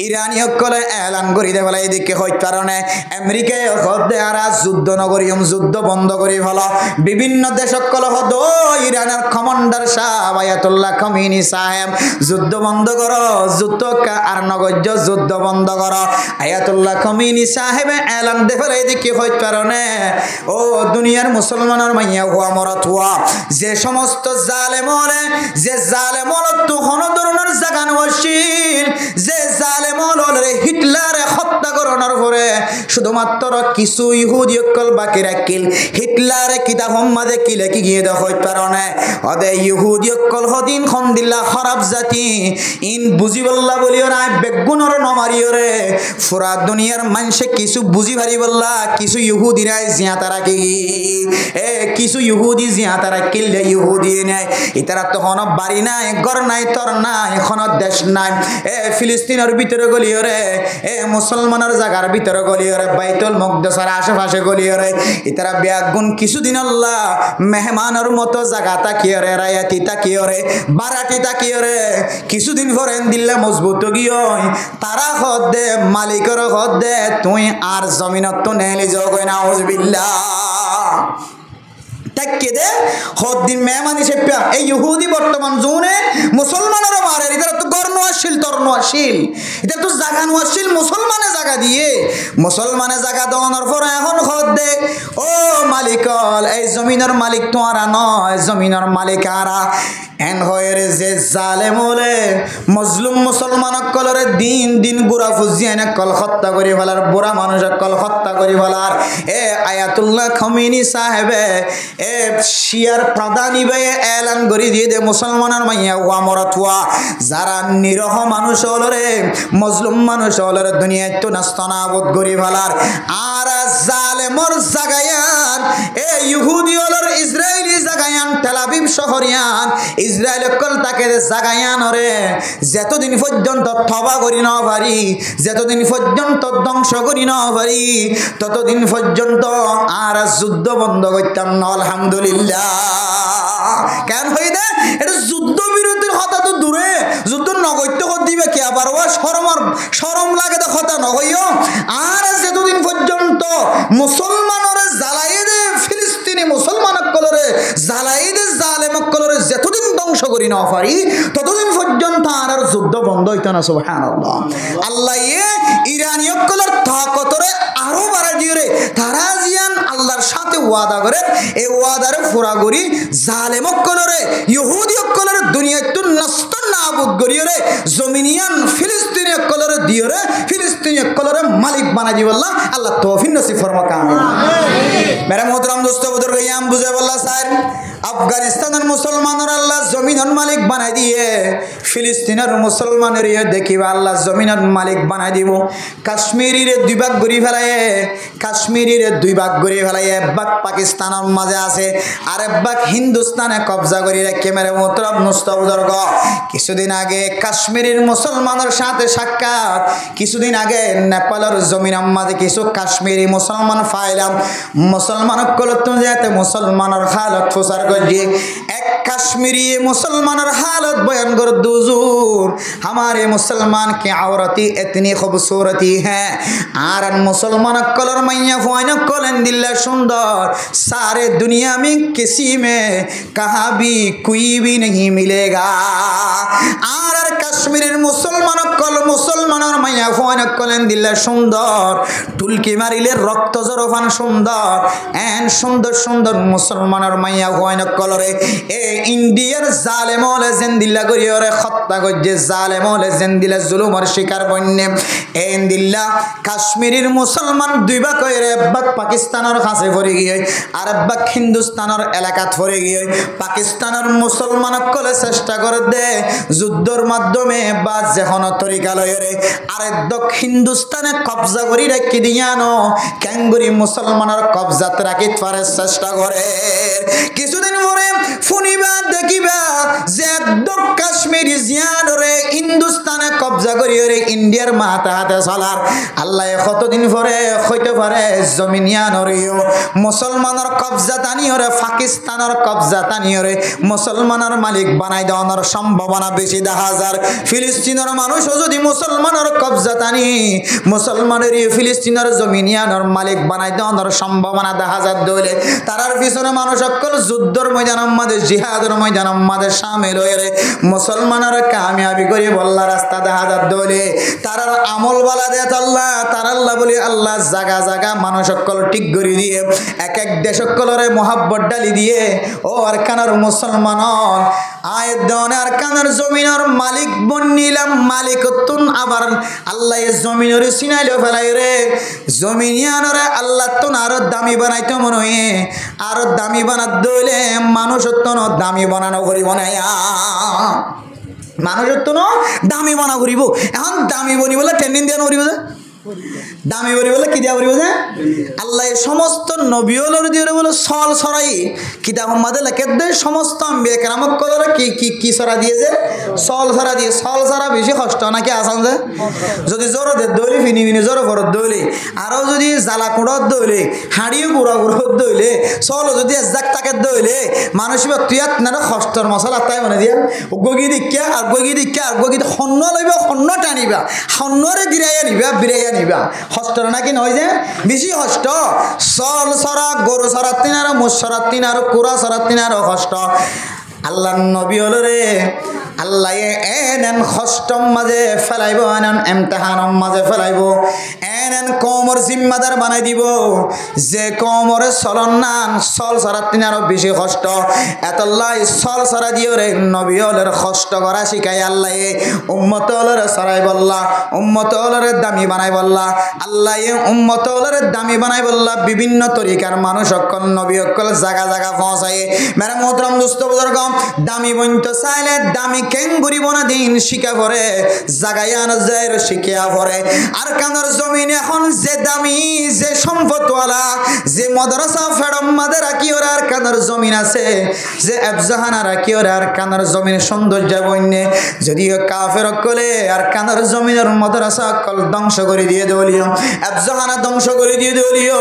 ইরানি অকলে এলান করি দে বলে এদিকে হইতে কারণে আমেরিকায় হদে আর যুদ্ধ নগরিয়ম যুদ্ধ বন্ধ করি ভালো বিভিন্ন দেশ অকল হদ ইরানের কমান্ডার সাহেব আয়াতুল্লাহ খামেনি সাহেব যুদ্ধ বন্ধ করো যুদ্ধ আর নগর্য যুদ্ধ বন্ধ করো আয়াতুল্লাহ খামেনি সাহেব এলান দে বলে এদিকে হইতে কারণে ও দুনিয়ার মুসলমানের মাইয়া হুয়া মরত হুয়া যে সমস্ত জালেম হলে যে জালেম হল তো কোন ধরনের জাগান ওয়াসিল যে জালেম হলে হিটলারে হত্যা করানোর পরে শুধুমাত্র কিছু ইহুদি অকল বাকি রাখিল হিটলারে কিতাব মাঝে কি লেখি গিয়ে দেখতে পারনে ওদে ইহুদি অকল হদিন খন্দিল্লা খারাপ জাতি ইন বুঝি বললা বলিও না বেগুনর নমারিও রে পুরা দুনিয়ার মানুষে কিছু বুঝি ভারি বললা কিছু ইহুদিরাই জিয়াতা রাখি এ কিছু ইহুদি জিয়াতা রাখিলে ইহুদি নাই ইতারা তো হন বাড়ি নাই ঘর নাই তর নাই এখন দেশ নাই এ ফিলিস্তিনের ভিতরে গলিও রে এ মুসলমানের জায়গার ভিতরে গলিও রে বাইতুল মুকদ্দাসের আশেপাশে গলিও রে ইতারা বেগুন কিছুদিন আল্লাহ মেহমানের মতো জায়গা তাকিয়ে রে রায়াতি তাকিয়ে রে বারাটি তাকিয়ে রে কিছুদিন পরে দিল্লে মজবুত গিয়ে তারা হদ দে মালিকের হদ দে তুই আর জমিনত তো নেলি যোগ না উজবিল্লাহ তাকে দে হদ্দিন মেহমান হিসেবে এই ইহুদি বর্তমান জোনে মুসলমানেরও মারে এটা তো গর্ণশীল তর্ণশীল এটা তো জাগা নোয়াশীল মুসলমানে জাগা দিয়ে মুসলমানে জাগা দেওয়ানোর পর এখন হদ দে ও মালিকল এই জমিনের মালিক তো আর নয় জমিনের মালিক আরা এন হয়ে যে জালেম হলে মজলুম মুসলমান কলরে দিন দিন বুড়া ফুজিয়ানে কল হত্যা করি ফেলার বুড়া মানুষ কল হত্যা করি ফেলার এ আয়াতুল্লাহ খামেনি সাহেবে এ শিয়ার প্রধানী ভাই এলান করে দিয়ে দে মুসলমানের মাইয়া ওয়া মরতুয়া যারা নিরহ মানুষ হলরে মজলুম মানুষ হলরে দুনিয়ায় তো নাস্তানাবুদ করি ফেলার আর জালেম জালেমর জাগায়ান এ ইহুদি হলর ইসরায়েলি জাগায়ান তেলাবিব শহরিয়ান ইসরায়েল কল তাকে জাগায়ান রে যতদিন পর্যন্ত তওবা করি না পারি যতদিন পর্যন্ত ধ্বংস করি না পারি ততদিন পর্যন্ত আর যুদ্ধ বন্ধ করতাম না আলহামদুলিল্লাহ কেন হই দে এটা যুদ্ধ বিরতির কথা তো দূরে যুদ্ধ নগত্য দিবে কি আবার ও শরম লাগে তো কথা নহইও আর যতদিন পর্যন্ত মুসলমানরে জ্বালাই দে ফিলিস্তিনি মুসলমান কলরে জ্বালাই দে জালেম কলরে যতদিন ধ্বংস করি না পারি ততদিন পর্যন্ত আর যুদ্ধ বন্ধ হইতো না সুবহানাল্লাহ আল্লাহ ইরানি কলর তাকতরে আরো বাড়াই দিয়ে রে তারা জিয়ান আল্লাহর সাথে ওয়াদা করে এই ওয়াদারে পুরা করি জালেম কলরে ইহুদি কলরে দুনিয়াতে নষ্ট নাবুদ করি রে জমিনিয়ান ফিলিস্তিনি কলরে দিয়ে রে ফিলিস্তিনি কলরে মালিক বানাই দিব আল্লাহ তৌফিক নসিব ফরমাক আমিন মেরে মোহতরম দোস্ত বুজুর্গ ইয়াম বুঝে বললা স্যার আফগানিস্তানের মুসলমানের আল্লাহ জমিনের মালিক বানাই দিয়ে ফিলিস্তিনের মুসলমানের দেখিবা আল্লাহ জমিনের মালিক বানাই দিব কাশ্মীরের দুই ভাগ ঘুরি ফেলায় কাশ্মীরের দুই ভাগ ঘুরি ফেলায় এক ভাগ পাকিস্তানের মাঝে আছে আর এক ভাগ হিন্দুস্তানে কবজা করি রেখে মেরে মোহতরম দোস্ত বুজুর্গ কিছুদিন আগে কাশ্মীরের মুসলমানের সাথে সাক্ষাৎ কিছুদিন আগে নেপালের জমিনের মাঝে কিছু কাশ্মীরি মুসলমান পাইলাম মুসলমান কলতুম যাতে মুসলমানের হালত প্রচার করছে এক কাশ্মীরি মুসলমানের हालत बयान कर दुजूर हमारे मुसलमान की औरती इतनी खूबसूरती है आरन मुसलमान कलर मैया फोन कलन दिल्ला सुंदर सारे दुनिया में किसी में कहाँ भी कोई भी नहीं मिलेगा आर कश्मीर मुसलमान कल मुसलमान मैया फोन कलन दिल्ला सुंदर टुलकी मारिले रक्त जरफान सुंदर एन सुंदर सुंदर मुसलमान मैया फोन कलरे ए इंडियार जालेमले जिंदिल्ला करियोरे खत्ता गजे जालेमले जिंदिल्ला जुलुमर शिकार बन्ने एन दिल्ला काश्मीरेर मुसलमान दुई भाग कइरे बाग पाकिस्तानेर काছে পড়ে গিয়ে আর বাগ হিন্দুস্তানের এলাকাত পড়ে গিয়ে পাকিস্তানের মুসলমান কলে চেষ্টা করে দে যুদ্ধের মাধ্যমে বা যে কোনো তরিকা লয়রে আরে দক্ষিণ হিন্দুস্তানে কবজা করি রাখি দিয়ানো ক্যাঙ্গুরি মুসলমানের কবজাতে রাখি পারে চেষ্টা করে কিছুদিন পরে ফুনিবা দেখিবা যে দক্ষিণ কাশ্মীর জিয়ানরে হিন্দুস্তানে কবজা করি রে ইন্ডিয়ার মাথা হাতে চলার আল্লাহ কতদিন পরে হইতে পারে জমিনিয়ানরিও মুসলমানের কবজা তানিয়রে পাকিস্তানের কবজা তানিয়রে মুসলমানের মালিক বানাই দেওয়ার সম্ভাবনা বেশি দেখা যায় ফিলিস্তিনের মানুষও যদি মুসলমানের কবজা তানি মুসলমানের ফিলিস্তিনের জমিনিয়ানের মালিক বানাই দেওয়ার সম্ভাবনা দেখা যায় দলে তারার পিছনে মানুষ সকল যুদ্ধের ময়দানের মধ্যে জিহাদের ময়দানের মধ্যে শামিল হয়ে মুসলমানের কামিয়াবি করে বল্লা রাস্তা দেখা যায় দলে তারার আমল বালা দেয় আল্লাহ তার আল্লাহ বলি আল্লাহ জায়গা জায়গা মানুষ সকল ঠিক করে দিয়ে এক এক দেশ সকলের মোহাব্বত ডালি দিয়ে ও আরকানার মুসলমান আয়ের দেওয়ানে আরকানার জমিনের মালিক বনিলাম মালিকতুন আবার আল্লাহ এই জমিনের সিনাইলো ফেলাই রে জমিনিয়ানরে আল্লাহ তুন আরো দামি বানাইতে মনে হয় আরো দামি বানাত দইলে মানুষত্বন দামি বানানো করিব না মানুষত্বন দামি বানা করিব এখন দামি বনি বলে ট্রেনিং দিয়ে নরিব যে দামি বলি বলে কি দিয়া করিব যে আল্লাহ সমস্ত নবীওলর দিয়ে বলে সল সরাই কিতাব মাদে লেখে দে সমস্ত আম্বিয়া কেরামত কলরে কি কি কি সরা দিয়েছে সল সরা দিয়ে সল সরা বেশি কষ্ট নাকি আসান যে যদি জোর দে দইলি ফিনি ফিনি জোর ভরত দইলি আরও যদি জ্বালা কুড়ত দইলে হাঁড়িও গুঁড়া গুঁড়ত দইলে সল যদি এজাক তাকে দইলে মানুষ তুইয়াত না কষ্টর মশলা তাই মানে দিয়া গগি দিকা আর গগি দিকা আর গগি সন্ন লইবা সন্ন টানিবা সন্নরে গিরাইয়া নিবা বিরাইয়া নিবা হস্টর নাকি নয় যে বেশি হস্ট সল সরা গরু সরাত তিন আর মোষ সরাত তিন আর কুড়া সরাত তিন আর হস্ট আল্লাহ নবী হল রে আল্লাহ এন কষ্টম মাঝে ফেলাইব এন এমতেহানম মাঝে ফেলাইব এন কমর জিম্মাদার বানাই দিব যে কমরে চলন নান চল সরাত তিন আরো বেশি কষ্ট এতল্লাই চল সরা দিও রে নবী হলের কষ্ট করা শিখাই আল্লাহ উম্মত হলরে সরাই বললা উম্মত হলরে দামি বানাই বললা আল্লাহ উম্মত হলরে দামি বানাই বললা বিভিন্ন তরিকার মানুষ অকল নবী অকল জায়গা জায়গা পৌঁছায় মেরে মোহতরম দুস্থ বুজুর্গ দামি বন্ত চাইলে দামি কেন ঘুরিব না দিন শিকা পরে জাগাইয়ান যায় শিকিয়া পরে আর কানের জমিন এখন যে দামি যে সম্পদওয়ালা যে মাদ্রাসা ফেরম মাদের রাখি ওর আর কানের জমিন আছে যে এফজাহানা রাখি ওর আর কানের জমিন সৌন্দর্য বন্যে যদিও কাফের কলে আর কানের জমিনের মাদ্রাসা কল ধ্বংস করে দিয়ে দেওলিও এফজাহানা ধ্বংস করে দিয়ে দেওলিও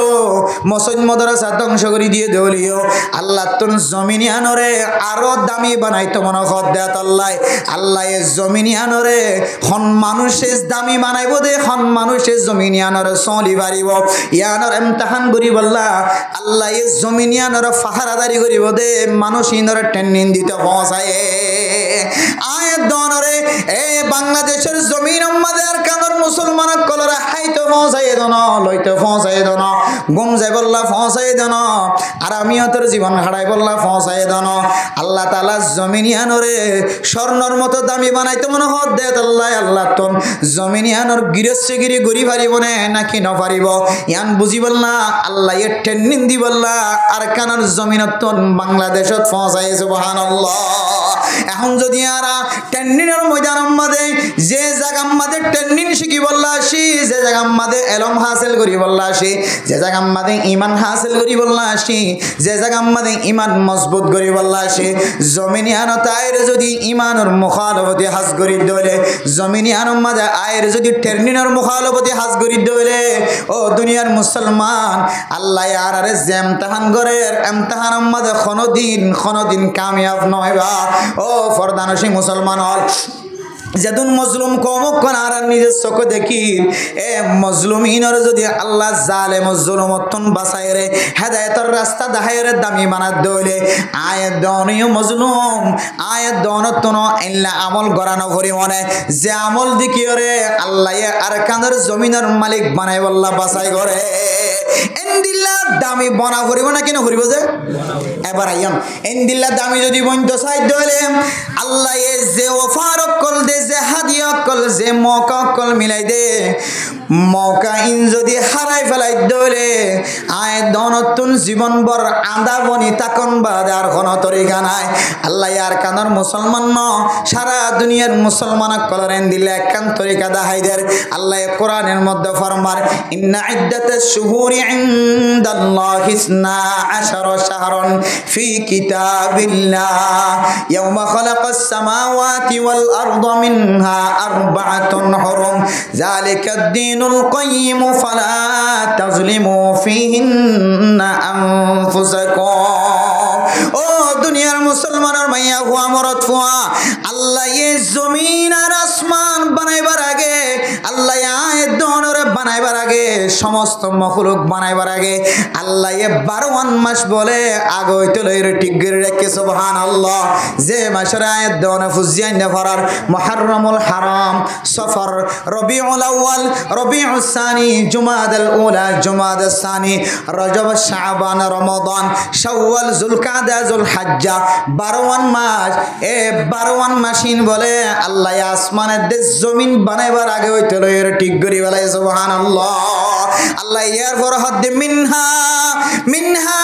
মসজিদ মাদ্রাসা ধ্বংস করে দিয়ে দেওলিও আল্লাহ তুন জমিনিয়ানরে আরো দামি বানাইতো মনে হদ দেত আল্লাহ আল্লাহ এ জমিনিয়ানরে হন মানুষের দামি বানাইব দে হন মানুষের জমিনিয়ানরে চলি পারিব ইয়ানর ইমতিহান করি বললা আল্লাহ এ জমিনিয়ানরে ফাহারাদারি করিব দে মানুষ ইনরে ট্রেনিং দিতে পৌঁছায় আয় দনরে এ বাংলাদেশের জমিন আমাদের কানর মুসলমান কলরা হাইতো পৌঁছায় দন লইতে পৌঁছায় দন গুম যাই বললা পৌঁছায় দন আর আমিও তোর জীবন হারাই বললা পৌঁছায় দন আল্লাহ তাআলা জমিনিয়ানরে স্বর্ণর মতো দামি বানাইতে মনে হদ দে আল্লাহ আল্লাহ তোন জমিনিয়ানর গিরস্যগিরি গরি পারিব না নাকি ন পারিব ইয়ান বুঝি বললা আল্লাহ এ ট্রেনিং দি বললা আর কানর জমিনত বাংলাদেশত পৌঁছায় সুবহানাল্লাহ এখন যদি আর ট্রেনিংয়ের ময়দান আমাদের যে জায়গা আমাদের ট্রেনিং শিখি বললা আসি যে জায়গা আমাদের এলম হাসিল করি বললা আসি যে জায়গা আমাদের ইমান হাসিল করি বললা আসি যে জায়গা আমাদের ইমান মজবুত করি বললা আসি জমিনিয়ান তাইর যদি ইমানের মুখালফতি হাজ করি দলে জমিনিয়ান মাঝে আয়ের যদি ট্রেনিংয়ের মুখালফতি হাজ করি দলে ও দুনিয়ার মুসলমান আল্লাহ আর আরে যে ইমতিহান করে ইমতিহান আমাদের কোনদিন কামিয়াব নয় বা ও ফরদানসী মুসলমান হল যেদিন মজলুম কমক আর নিজের চোখে দেখি এ মজলুমিনর যদি আল্লাহ জালে মজলুমতন বাঁচাই রে হেদায়তর রাস্তা দেখাই রে দামি মানাত দইলে আয়াত দনিও মজলুম আয়াত দনতন ইল্লা আমল গরানো করি মনে যে আমল দিকি রে আল্লাহ আর কানের জমিনের মালিক বানাই বল্লা বাঁচাই করে এন্দিল্লা দামি বনা করিব না কেন করিব যে এবার আইয়াম এন্দিল্লা দামি যদি বন্ত চাই দইলে আল্লাহ এ যে ওফার কল দে যে হাদিয়া কল যে মৌকা কল মিলাই দে মৌকা ইন যদি হারাই ফেলাই দইলে আয় দনতুন জীবন বর আদা বনি তাকন বাদ আর কোন তরিকা নাই আল্লাহ আর কানার মুসলমান ন সারা দুনিয়ার মুসলমান কলরেন দিলে একখান তরিকা দাহাইদের আল্লাহ কোরআনের মধ্যে ফরমার ইন্না ইদ্দাতাশ শুহুরি ইনদাল্লাহি 12 শাহরান ফি কিতাবিল্লাহ ইয়াওমা খালাকাস সামাওয়াতি ওয়াল আরদা মিনহা আরবাআতুন হুরুম যালিকাদ দীনুল কাইয়্যিম ফালা তাজলিমু ফীহিন্না আনফুসাকুম ও দুনিয়ার মুসলমানের মাইয়া হুয়া মরদ ফুয়া আল্লাহ এ জমিন আর আসমান বানাইবার আগে আল্লাহ আয়াত দনরে বানাইবার আগে সমস্ত মখলুক বানাইবার আগে আল্লাহ এ 12 মাস বলে আগে হইতে লইরে ঠিক করে রাখে সুবহানাল্লাহ যে মাসের আয়াত দনে ফুজিয়ান ফরার মুহররমুল হারাম সফর রবিউল আউয়াল রবিউস সানি জুমাদাল উলা জুমাদাস সানি রজব শাবান রমাদান শাওয়াল যুলকাদা যুলহজ্জা 12 মাস এ 12 মাসিন বলে আল্লাহ আসমানের দেশ জমিন বানাইবার আগে হইতে লইরে ঠিক করি বলে সুবহানাল্লাহ আল্লাহ ইয়ার পর হদ মিনহা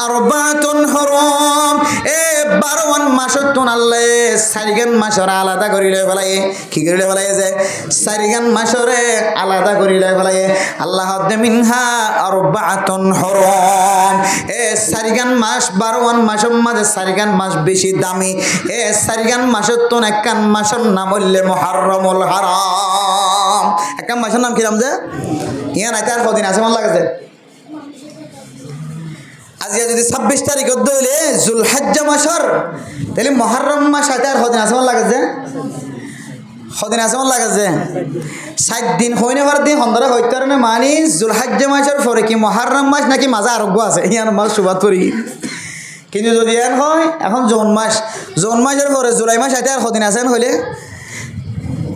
আরবাতুন হুরুম এ 12 মাসতন আল্লাহ সারিগান মাসর আলাদা করিলে বলে কি করিলে বলে যে সারিগান মাসরে আলাদা করিলে বলে আল্লাহ হদ মিনহা আরবাতুন হুরুম এ সারিগান মাস 12 মাসের মাঝে সারিগান মাস বেশি দামি এ সারিগান মাসতন একখান মাসের নাম হইলে মুহররমুল হারাম একখান মাসের নাম কি নাম যে ইয়া না তার কদিন আছে মন লাগে আজ যদি 26 তারিখ হইলে যুলহজ্জা মাসর তাহলে মুহররম মাস আর কদিন আছে মন লাগে যে কদিন আছে মন লাগে যে 7 দিন হইনে পার দিন হন্দরা হইতার না মানি যুলহজ্জা মাসের পরে কি মুহররম মাস নাকি মাজা আরোগ্য আছে ইয়ার মাস সুবাত করি কিন্তু যদি এন হয় এখন জুন মাসের পরে জুলাই মাস আর কদিন আছে হইলে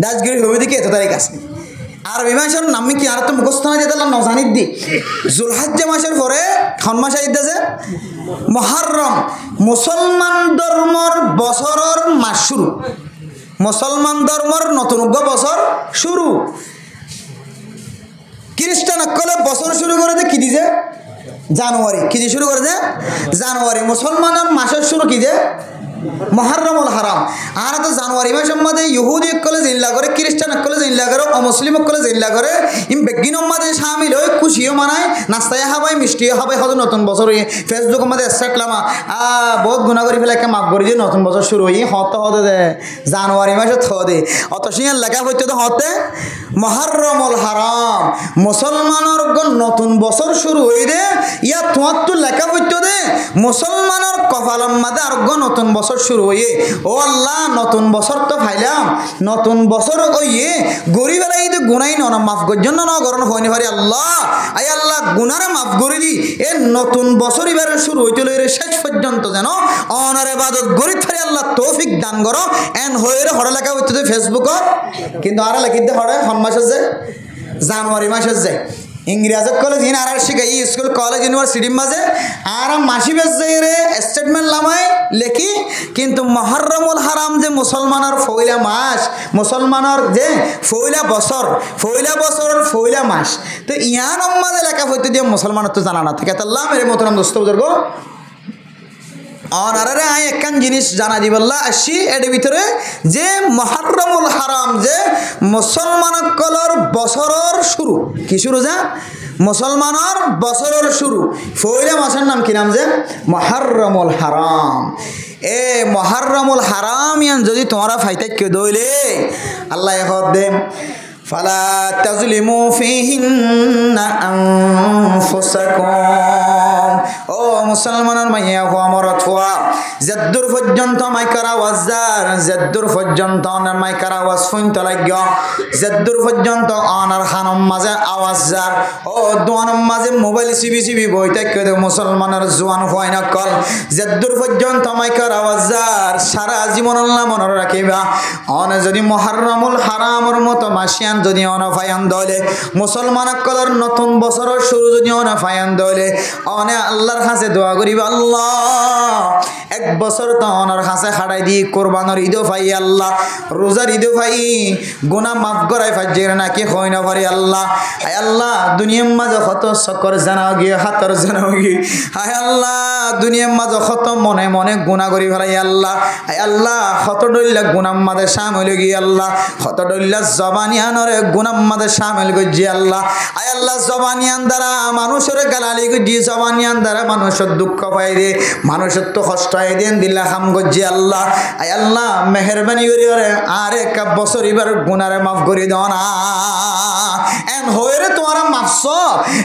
দাসগিরি হবে দিকে এত তারিখ আছে আরবি মাসের নাম কি আর তো মুখস্থ না যেতে না জানিত দি যুলহজ্জা মাসের পরে কোন মাস আইতে যে মুহররম মুসলমান ধর্মর বছরের মাস শুরু মুসলমান ধর্মর নতুন বছর শুরু খ্রিস্টান কলে বছর শুরু করে দে কি দিছে জানুয়ারি কি দিয়ে শুরু করে দে জানুয়ারি মুসলমানের মাসের শুরু কি যে মুহররমুল হারাম আর তো জানুয়ারি মাসের মধ্যে ইহুদি কলে জিল্লা করে খ্রিস্টান কলে জিল্লা করে অমুসলিম কলে জিল্লা করে ইম বেগিনের মধ্যে শামিল হয়ে খুশিও মানায় নাস্তায় হাবাই মিষ্টিও হাবাই হয়তো নতুন বছর ফেসবুকের মধ্যে স্ট্যাটলামা বহুত গুণা করে ফেলে একটা মাফ করে দিয়ে নতুন বছর শুরু হই হতে দে জানুয়ারি মাসে থদে অত সিংহ লেখা হইতে তো হতে মুহররমুল হারাম মুসলমানের নতুন বছর শুরু হই দে ইয়া তোমার তো লেখা হইতে দে মুসলমানের কপালের মধ্যে আর নতুন বছর শুরু হইয়ে ও আল্লাহ নতুন বছর তো ফাইলাম নতুন বছর কইয়ে গরিবেরা এই তো গুনাই না মাফ করার জন্য না গরণ হয়নি পারি আল্লাহ আই আল্লাহ গুনারে মাফ করে দি এ নতুন বছর এবারে শুরু হইতে লইরে শেষ পর্যন্ত যেন অনার ইবাদত গরি পারি আল্লাহ তৌফিক দান করো এন হইরে হড়া লেখা হইতে ফেসবুকত কিন্তু আর লেখিতে হড়ে হন মাসে যে জানুয়ারি মাসে যে ইংরেজি কলেজ ইন আর শিখাই স্কুল কলেজ ইউনিভার্সিটির মাঝে আর মাসি বেজে স্টেটমেন্ট লামাই লেখি কিন্তু মুহররমুল হারাম যে মুসলমানের ফইলা মাস মুসলমানের যে ফইলা বছরের ফইলা মাস তো ইয়ান মাঝে লেখা হইতে দিয়ে মুসলমানের তো জানা না থাকে তাল্লাহ মেরে মোহতরম দোস্ত বুজুর্গ অনারে আই একখান জিনিস জানা দিবল্লা আসি এর ভিতরে যে মুহররমুল হারাম যে মুসলমান কলর বছরের শুরু কি শুরু যা মুসলমানের বছরের শুরু ফইলা মাসের নাম কি নাম যে মুহররমুল হারাম এ মুহররমুল হারাম ইয়ান যদি তোমরা ফাইতে কে দইলে আল্লাহ এখন দে ফালা তাজলিমু ফিহিন্না আনফুসাকুম ও মুসলমানের মাইয়া হো আমার থোয়া জদ্দুর পর্যন্ত মাইকারা ওয়াজার জদ্দুর পর্যন্ত অনার মাইকারা আওয়াজ শুনত লাগি জদ্দুর পর্যন্ত অনার খানম মাঝে আওয়াজ যার ও দোয়ানম মাঝে মোবাইল সিবি বইতে কেদে মুসলমানের জোয়ান হয় না কল জদ্দুর পর্যন্ত মাইকারা আওয়াজ যার সারা জীবন আল্লাহ মনে রাখিবা অনে যদি মুহররমুল হারামের মতো মাসিয়ান যদি অনফায়ান দলে মুসলমান কলর নতুন বছরের শুরু যদি অনফায়ান দলে অনে আল্লাহর কাছে দোয়া করিবা আল্লাহ এক বছর তো অনার কাছে খাড়াই দি কোরবানোর ঈদও পাই আল্লাহ রোজার ঈদও পাই গুনাহ মাফ করাই ফাজের নাকি হয় না পারি আল্লাহ আয় আল্লাহ দুনিয়ার মাঝে কত চক্কর জানাও গিয়ে হাতর জানাও গিয়ে আয় আল্লাহ দুনিয়ার মাঝে কত মনে মনে গুনাহ করি ফেলাই আল্লাহ আয় আল্লাহ কত ডইলা গুনাহ মাঝে শামিল গিয়ে আল্লাহ কত ডইলা জবানিয়ানরে গুনাহ মাঝে শামিল গজি আল্লাহ আয় আল্লাহ জবানিয়ান দ্বারা মানুষের গালালি গজি জবানিয়ান দ্বারা মানুষের দুঃখ পাই রে মানুষের তো কষ্ট আই দেন দিল্লা হাম গজি আল্লাহ আয় আল্লাহ মেহেরবানি করি রে আর এক বছর এবার গুনারে মাফ করে দাও না এন হইরে তোমারা মাফস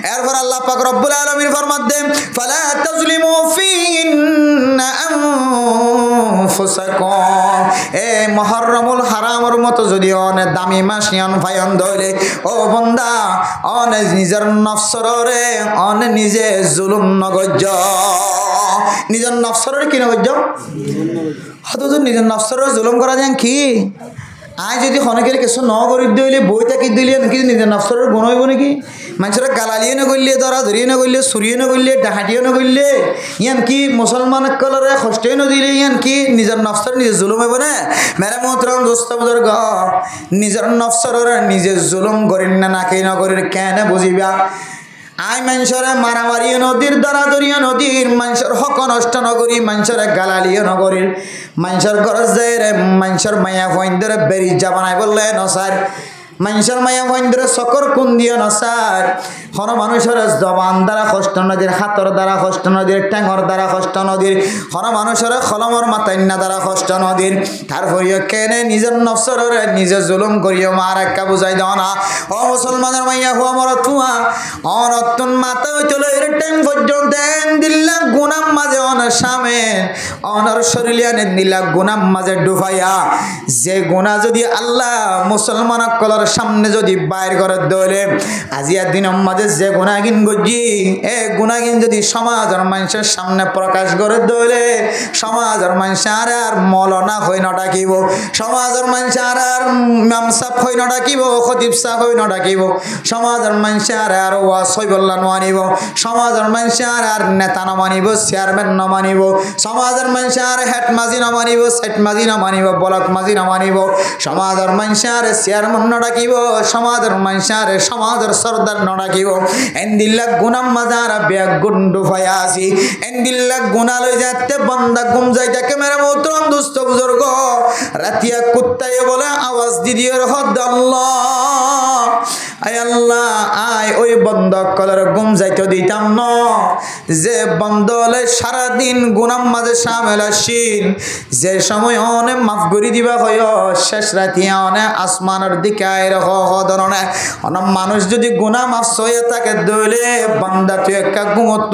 এরপর আল্লাহ পাক রব্বুল আলামিন ফরমাত দেন ফালা তাজলিমু ফিন্না আনফুসাকুম এ মুহররমুল হারামের মতো যদি অনে দামি মাস ইয়ান ফায়ন দইলে ও বান্দা অনে নিজের নফসরে অনে নিজে জুলুম নগজ নিজের নফসরে কি নগজ হয়তো নিজের নফসরে জুলুম করা যায় কি আই যদি অনেকের কিছু ন করি দিলে বই থাকি দিলে নাকি নিজের নফসরের গুণ হইব নাকি মানুষের গালালিয়ে নগরলে ধরা ধরিয়ে নগরলে সুরিয়ে নগরলে ডাহাটিয়ে নগরলে ইয়ান কি মুসলমান কলরে কষ্টে নদিলে ইয়ান কি নিজের নফসর নিজে জুলুম হইব না মেরে মোহতরম দোস্ত বুজুর্গ নিজের নফসরের নিজে জুলুম করেন না নাকি নগরের কেন বুঝিবা আই মানুষের মারামারিও নদীর দরাদরিও নদীর মানুষের হক নষ্ট নগরী মানুষের গালালিও নগরীর মানুষের গরজ যায় রে মানুষের মায়া ফইন্দরে বেরি জাবানাই বললে নসার মানুষের মায়া ফইন্দরে চকর কোন দিও নসার হন মানুষের জবান দ্বারা কষ্ট নদীর হাতর দ্বারা কষ্ট নদীর ঠ্যাঙর দ্বারা কষ্ট নদীর হন মানুষের কলমর মাতান্না দ্বারা কষ্ট নদীর তারপরেও কেনে নিজের নফসরে নিজে জুলুম করিও মার একা বুঝাই দাও না ও মুসলমানের মাইয়া হো আমার তুয়া অনতুন মাথা চলে এর টাইম পর্যন্ত দিল্লা গুনাম মাঝে অনার সামনে অনার শরীরে দিল্লা গুনাম মাঝে ডুবাইয়া যে গুনাহ যদি আল্লাহ মুসলমান কলর সামনে যদি বাইর করে দলে আজিয়া দিনের মাঝে যে গুনাহগিন গজি এ গুনাহগিন যদি সমাজের মানুষের সামনে প্রকাশ করে দলে সমাজের মানুষ আর মলনা হই না ডাকিব সমাজের মানুষ আর ইমাম সাহেব হই না ডাকিব খতিব সাহেব হই না ডাকিব সমাজের মানুষ আর ওয়াজ হইবল্লা নানিব সমাজের মানুষ আর নেতা না মানিব চেয়ারম্যান না মানিব সমাজের মানুষ আর হেড মাঝি না মানিব সেট মাঝি না মানিব ব্লক মাঝি না মানিব সমাজের মানুষ আর চেয়ারম্যান না নড়াকিব সমাজের মানুষারে সমাজের সর্দার নড়াকিব এন্দিল্লা গুনাম মাজার বেয়া গুন্ডু ফায়া আসি এন্দিল্লা গুনা লই যাতে বান্দা ঘুম যাইতাকে মেরে মোহতরম দুস্থ বুজুর্গ রাতিয়া কুত্তায় বলে আওয়াজ দিদিও হদ আল্লাহ আয় আল্লাহ আয় ওই বন্ধ কলার ঘুম যাইতে দিতাম ন যে বন্ধ হলে সারাদিন গুনাম মাঝে সামেল আসিন যে সময় অনেক মাফ করি দিবা হয় শেষ রাতি অনেক আসমানের দিকে আয় ধরনে অনেক মানুষ যদি গুনা মাফ সয়ে থাকে দলে বান্দা তুই একটা ঘুমত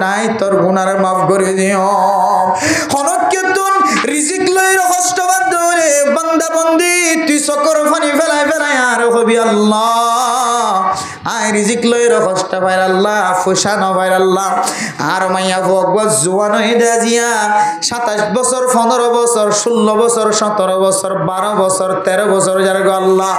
নাই তোর গুনার মাফ করে দিও হনকেতুন রিজিক লই কষ্টবাদ দলে বান্দা বন্দি তুই সকর ফানি ফেলাই ফেলাই আর হবি আল্লাহ আয় রিজিক লইর কষ্ট পাই আল্লাহ ফুসা ন পাই আল্লাহ আর মাইয়া ভগবত জোয়ান হয়ে দিয়া 27 বছর 15 বছর 16 বছর 17 বছর 12 বছর 13 বছর যার আল্লাহ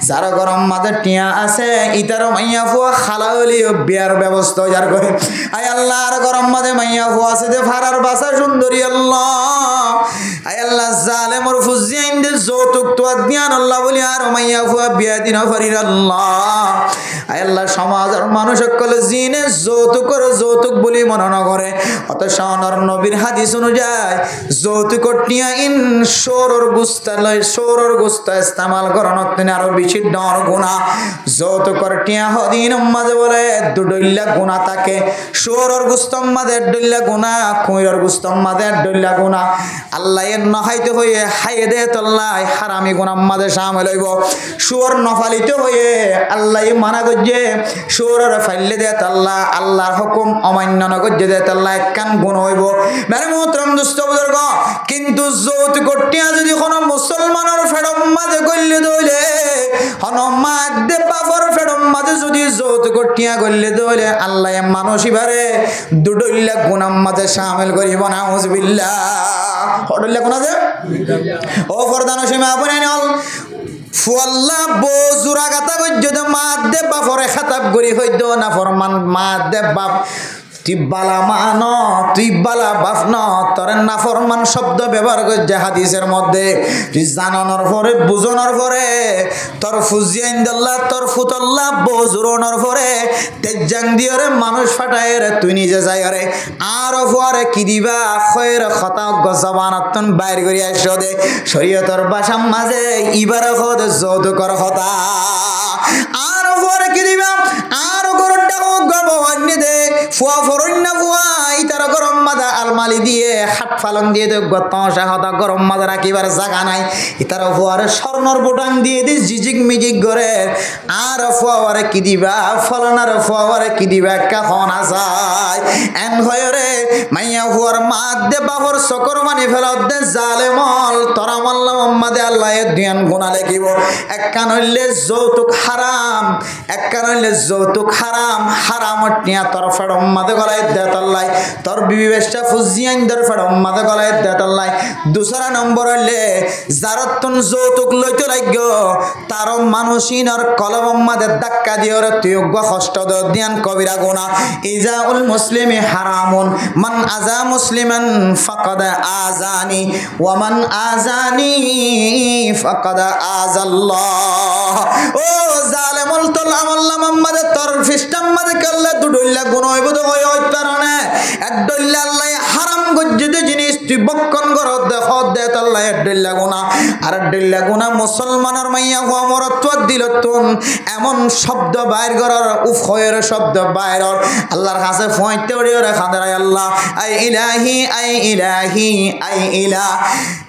যার গরম মাঝে টিয়া আছে ইতার মাইয়া ফুয়া খালা হলি বিয়ার ব্যবস্থা যার করে আয় আল্লাহ আর গরম মাঝে মাইয়া ফুয়া আছে যে ফারার বাসা সুন্দরী আল্লাহ আয় আল্লাহ জালেমর ফুজিয়াইন দে যৌতুক তো দিয়ান আল্লাহ বলি আর মাইয়া ফুয়া বিয়া দিন ফরির আল্লাহ আয় আল্লাহ সমাজের মানুষ সকলে জিনে যৌতুক বলি মনে না করে অত শাওনার নবীর হাদিস অনুযায়ী যৌতুক টিয়া ইন সরর গুস্তা ইস্তেমাল করানো তিনি আরো বেশি ডর গুনাহ যৌতুকর টিয়া হদিন মাঝে বলে দুডইল্লা গুনাহ থাকে সরর গুস্তম মাঝে ডইল্লা গুনাহ কুইরর গুস্তম মাঝে ডইল্লা গুনাহ আল্লাহ এর নহাইতে হয়ে হাইয়ে দে তল্লাই হারামি গুনাহ মাঝে শামিল হইব সুর নফালিতে হয়ে আল্লাহ মানা গজ্জে সুরের ফাইলে দে আল্লাহ আল্লাহর হুকুম অমান্য না গজ্জে দে আল্লাহ একখান গুণ হইব মেরে মোহতরম দুস্থ বুজুর্গ কিন্তু যৌতুক টিয়া যদি কোনো মুসলমানের ফেডম মাঝে গল্লে দইলে হনমাদে বাপর ফেডম মাঝে যদি যৌতুক টিয়া গল্লে দইলে আল্লাহ মানুষিবারে দুডইল্লা গুনাম মাঝে শামিল করিব না নাউজুবিল্লাহ হডল্লা কোন আছে ও ফরদান সীমা আপনি নল ফুয়াল্লা বজুরা গাতা গজ্জে মাদে বাপরে খাতাব গরি হইদ না ফরমান মাদে বাপ তুই বালা মান তুই বালা বাপ ন তোর না ফরমান শব্দ ব্যবহার করছে হাদিসের মধ্যে তুই জানানোর পরে বুঝানোর পরে তোর ফুজিয়াইন দাল্লা তোর ফুতল্লা বজুরনোর পরে তেজাং দিয়ে রে মানুষ ফাটায় রে তুই নিজে যাই রে আর পরে কি দিবা খয়ের খতা গজবানাতন বাইর করি আসো দে শরীয়তের ভাষার মাঝে ইবার খদ যৌতুকর কথা আর পরে কি দিবা আর গরুটা গর্ববান্য দে ফুয়া ফরন্য ফুয়া ইতার গরম মাদা আলমালি দিয়ে হাট ফালন দিয়ে দে গতসা হতা গরম মাদা রাখিবার জায়গা নাই ইতার ফুয়ারে স্বর্ণর বুটান দিয়ে দে জিজিক মিজিক করে আর ফুয়ারে কি দিবা ফলনার ফুয়ারে কি দিবা কখন আসায় এন হয়রে মাইয়া ফুয়ার মাদ দে বাবর সকর মানি ফেলত দে জালেমল তোরা মাল্লা মোহাম্মদে আল্লাহ ধ্যান গুণা লেখিব একখান হইলে যৌতুক হারাম একখান হইলে যৌতুক হারাম হারামর টিয়া তোর ফেডম মাদে গলায় দেতাল্লাই তোর বিবি বেশটা ফুজিয়াইন দর ফেডম মাদে গলায় দেতাল্লাই দুসরা নম্বর হইলে জারতুন যৌতুক লইতে লাগগ তার মানুষিনর কলম মাদে ধাক্কা দিও রে তুই কষ্ট দিয়ান কবিরা গুনাহ ইজাউল মুসলিমি হারামুন মান আযা মুসলিমান ফাকাদ আযানি ওয়া মান আযানি ফাকাদ আযাল্লাহ ও জালেমুল তাল্লামাল্লাহ মুহাম্মদ তোর ফিস্টাম মাদে কল্লা দুডইল্লা গুণ হইব তো হয় কারণে একডইল্লা আল্লাহ হারাম গজ্জে জিনিস তুই বক্ষণ করত দেখ দে আল্লাহ একডইল্লা গুনাহ আর একডইল্লা গুনাহ মুসলমানের মাইয়া হওয়া মরত্ব দিলতুন এমন শব্দ বাইর করার উফ হয়ের শব্দ বাইর আল্লাহর কাছে ফয়তে ওড়িও রে খাদারাই আল্লাহ I Ilahi I Ilahi I ইলাহ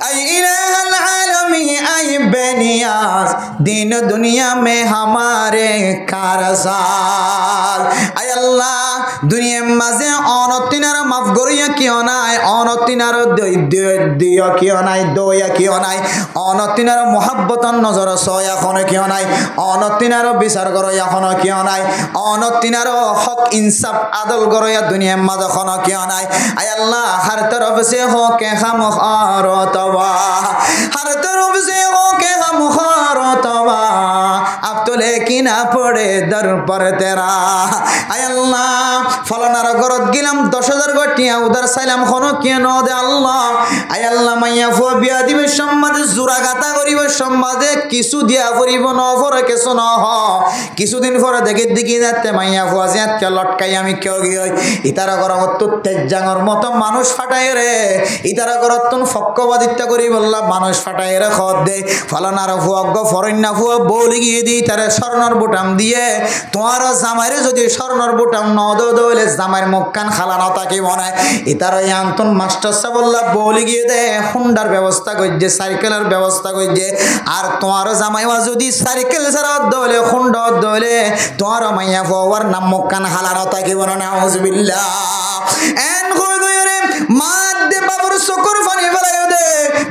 আই ইলাহাল আলামি আই বেনিয়াজ दिन दुनिया में हमारे कारसाल आय अल्लाह दुनिया माजे अनतिनार माफ करिया क्यों नाय अनतिनार दिया क्यों नाय दोया क्यों नाय अनतिनार मोहब्बतन नजर सोया खने क्यों नाय अनतिनार বিচার करो या खने क्यों नाय अनतिनार हक इंसाफ आदल करो या दुनिया माजे खने क्यों नाय आय अल्लाह हर तरफ से हो के हम खारतवा हर तरफ से हो के हम खारतवा अब तो लेकिन पड़े दर पर तेरा आय अल्लाह फलानार घरत गिलाम 10,000 गटिया उधर साइलाम खनो किया न दे अल्लाह आय अल्लाह माइया फुआ बिया दिबे सम्मादे जुरा गाता करिबे सम्मादे किछु दिया करिब न फरे केसो न ह কিছুদিন পরে দেখে দিকে যাতে মাইয়া ফুয়া জিয়াতকে লটকাই আমি কেউ গিয়ে ইতারা ঘরত তো তেজাঙর মতো মানুষ ফাটাই রে ইতারা ঘরত তো ফক্কবাদিত্য করি বললা মানুষ ফাটাই রে খদ দে ফলানার ফুয়া ফরন্যা ফুয়া বলি গিয়ে দিই তারে স্বর্ণর বুটাম দিয়ে তোমার জামাইরে যদি স্বর্ণর বুটাম ন দইলে জামাইর মুখ কান খালা না তাকে মনে ইতারা আন্তন মাস্টার সাহেব বললা বলি গিয়ে দে হুন্ডার ব্যবস্থা করছে সাইকেলের ব্যবস্থা করছে আর তোমার জামাইওয়া যদি সাইকেল ছাড়া দইলে হুন্ডা দইলে তোমার মাইয়া ফুয়ার নাম মুখ কান খালা না তাকে মনে নাউজুবিল্লাহ এন কই কই রে মা দে বাবুর চকুর পানি ফেলাই দে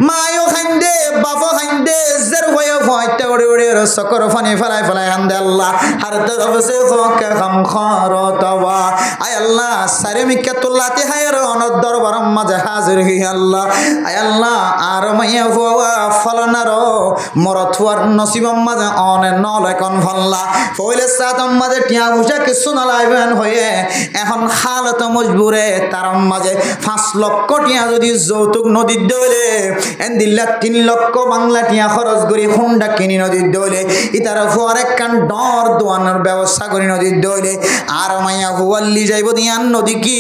মায়ও খাইন্দে বাবা খাইন্দে জের হয়ে ফয়টা ওড়ে ওড়ে চকুর পানি ফেলাই ফেলাই আন্দে আল্লাহ হর তরফ সে খোকে গম খরতওয়া আয় আল্লাহ সারে মিকাতুল্লাতি হায়র অনদ দরবার মাঝে হাজির হি আল্লাহ আয় আল্লাহ আর মাইয়া ফুয়া ফলনার মরথুয়ার নসিব মাঝে অনে নলেকন ফল্লা ফইলে সাতম মাঝে টিয়া বুঝা কিছু না লাইবেন হয়ে এখন হালত মজবুরে তার মাঝে 5 লক্ষ টিয়া যদি যৌতুক নদীর দইলে এন্দিল্লা 3 লক্ষ বাংলা টিয়া খরচ করি হুন্ডা কিনি নদীর দইলে ইতার ফুয়ার একখান ডর দোয়ানোর ব্যবস্থা করি নদীর দইলে আর মাইয়া ফুয়াল্লি যাইব দিয়ান নদী কি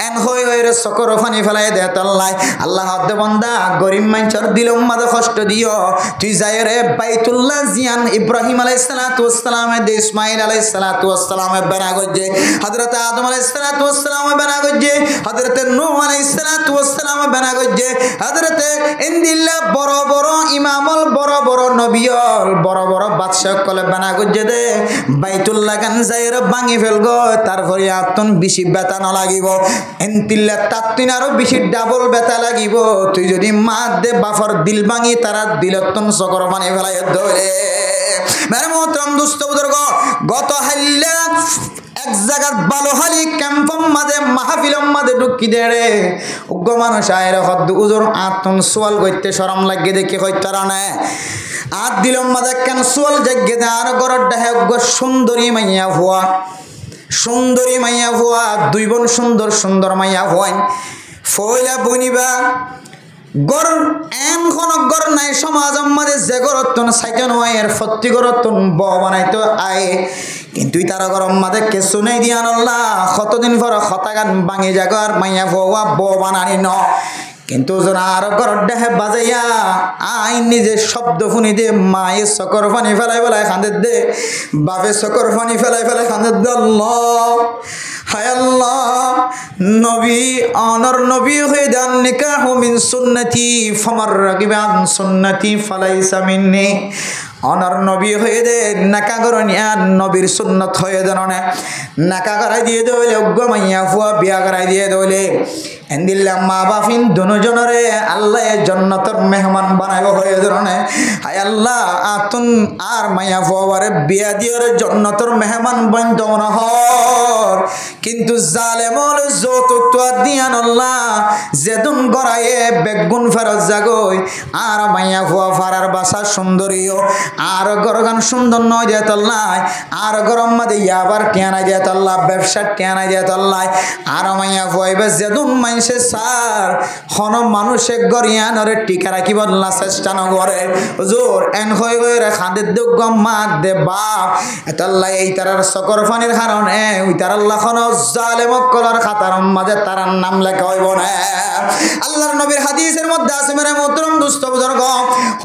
এন হই হইরে চকর ফানি ফেলাই দে তল্লাই আল্লাহ হদ্দে বন্দা গরিব মানুষের দিলম মাঝে কষ্ট দিও তুই যাই রে বাইতুল্লাহ জিয়ান ইব্রাহিম আলাইহিস সালাতু ওয়াস সালামে দে ইসমাঈল আলাইহিস সালাতু ওয়াস সালামে বানা গজে হযরত আদম আলাইহিস সালাতু ওয়াস সালামে বানা গজে হযরত নূহ আলাইহিস সালাতু ওয়াস সালামে বানা গজে হযরত ইনদিল্লাহ বড় বড় ইমামল বড় বড় নবিয়ল বড় বড় বাদশা কলে বানা গজে দে বাইতুল্লাহ গান যাইরে ভাঙি ফেলগো তারপরে আতন বেশি বেতা না লাগিব এনতিল্লা তাতিন আরো বেশি ডাবল বেতা লাগিব তুই যদি মা দে বাফর দিল ভাঙি তারা দিলতন চকর পানি ফেলাই ধরে মেরে মোহতরম দুস্থ বুজুর্গ গত হাল্লা এক জায়গার বালোহালি ক্যাম্পম মাঝে মাহফিলম মাঝে ঢুকি দে রে উগ্র মানুষ আয়ের হদ্দু উজুর আতন সোয়াল করতে শরম লাগে দেখে হইতারা না আত দিলম মাঝে কেন সোয়াল জাগে দে আর গরর ডাহে উগ্র সুন্দরী মাইয়া ভুয়া সুন্দরী মাইয়া ভুয়া 2 বোন সুন্দর সুন্দর মাইয়া ভুয়াই ফয়লা বনিবা গর এন কোন গর নাই সমাজ আমাদের যে গরতন সাইকেন ওয়ের ফত্তি গরতন ব বানাইতো আয় কিন্তু তারা গরম মাঝে কিছু নেই দিয়ান আল্লাহ কতদিন পর খতাগান ভাঙি জাগর মাইয়া ভুয়া ব বানানি ন কিন্তু আর গরর দেহে বাজাইয়া আই নিজে শব্দ শুনি দে মায়ে চকর পানি ফেলাই ফেলাই কান্দে দে বাপে চকর পানি ফেলাই ফেলাই কান্দে দে আল্লাহ হায় আল্লাহ নবী অনর নবী হয়ে দেন নিকাহু মিন সুন্নতি ফামার রাগিবা আন সুন্নতি ফালাইসা মিন্নি অনর নবী হয়ে দে নাকা গরনিয়া নবীর সুন্নত হয়ে দেন না নাকা করাই দিয়ে দইলে উগ্র মাইয়া ফুয়া বিয়া করাই দিয়ে দইলে এন্দিল্লা মা বাফিন দুজনরে আল্লাহ জান্নাতের মেহমান বানাইব হয়ে ধরনে হায় আল্লাহ আতুন আর মাইয়া ফুয়ারে বিয়া দিয়র জান্নাতের মেহমান বন্ধ না হর কিন্তু জালেমল যৌতুক তো দিয়ান আল্লাহ যেদুন গরায়ে বেগুন ফেরত জাগই আর মাইয়া ফুয়া ফারার বাসা সুন্দরীও আর গরগান সুন্দর নয় দিয়ে আল্লাহ আর গরম মাদে আবার টিয়ানা দিয়ে আল্লাহ ব্যবসা টিয়ানা দিয়ে আল্লাহ আর মাইয়া ফুয়াইবে যেদুন মানুষে সার হন মানুষে গরিয়ানরে টিকা রাখিব আল্লাহ চেষ্টা নগরে হুজুর এন হই হই রে খাদের দুগ মা দে বাপ এতাল্লাহ এই তারার চকর পানির কারণে ওই তার আল্লাহ খন জালেম কলার খাতার মাঝে তার নাম লেখা হইব না আল্লাহর নবীর হাদিসের মধ্যে আছে মেরে মোহতরম দুস্থ বুজুর্গ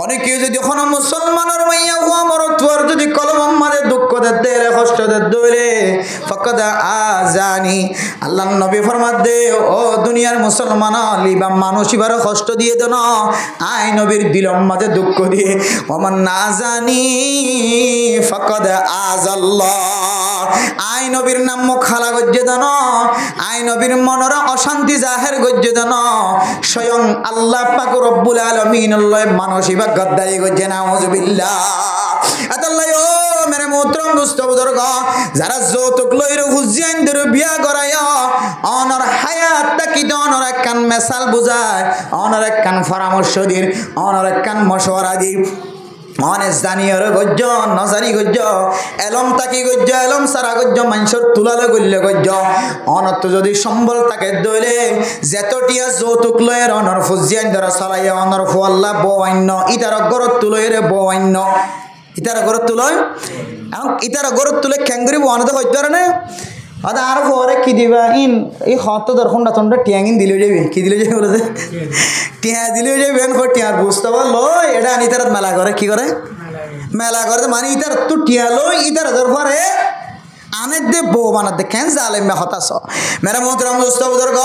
অনেকে যদি কোন মুসলমানের মাইয়া হুয়া মরতওয়ার যদি কলম মাঝে দুঃখ দে রে কষ্ট দে ফকদ আজানি আল্লাহর নবী ফরমাত দে ও দুনিয়ার মুসলমান লিবা মানুষ ইবার কষ্ট দিয়ে দেন আই নবীর দিলম মাঝে দুঃখ দিয়ে ওমান না জানি ফকদ আজাল্লাহ আই নবীর নাম খালা গজ্জে দেন আই নবীর মনর অশান্তি জাহের গজ্জে দেন স্বয়ং আল্লাহ পাক রব্বুল আলামিন আল্লাহ মানুষ ইবা গদ্দারি গজ্জে নাউজুবিল্লাহ আল্লাহ ও মেরে মোহতরম দুস্থ বুজুর্গ যারা যৌতুক লইর হুজিয়ানদের বিয়া করায় অনর হায়াত তাকি অনর একখান মেসাল বুঝায় অনর একখান পরামর্শ দিন অনর একখান মশওয়ারা দিন অনেক জানিয়র গজ্য নজানি গজ্য এলম তাকি গজ্য এলম সারা গজ্য মানুষের তুলালে গল্য গজ্য অনত যদি সম্বল তাকে দইলে যেতটিয়া যৌতুক লয়ের অনর ফুজিয়ান ধরা চলাইয়া অনর ফুয়াল্লা বৌন্য ইটার গরত তুলয়ের বৌন্য ইটার গরত তুলয় এবং ইটার গরত তুলে খেঙ্গুরি বনতে হইতে পারে না আদা আর পরে কি দিবা ইন এই হত দরখন্ডা তোমরা টিয়াঙ্গিন দিলে যাবে কি দিলে যাবে বলে টিয়া দিলে যাবে বেন করে টিয়ার বুঝতে পারলো এটা আনি তার মেলা করে কি করে মেলা করে মানে ইতার তো টিয়া লই ইতার পরে আনের দে বউ বানার দে কেন জালেম হতাশ মেরা মোহতরম দোস্ত বুজুর্গ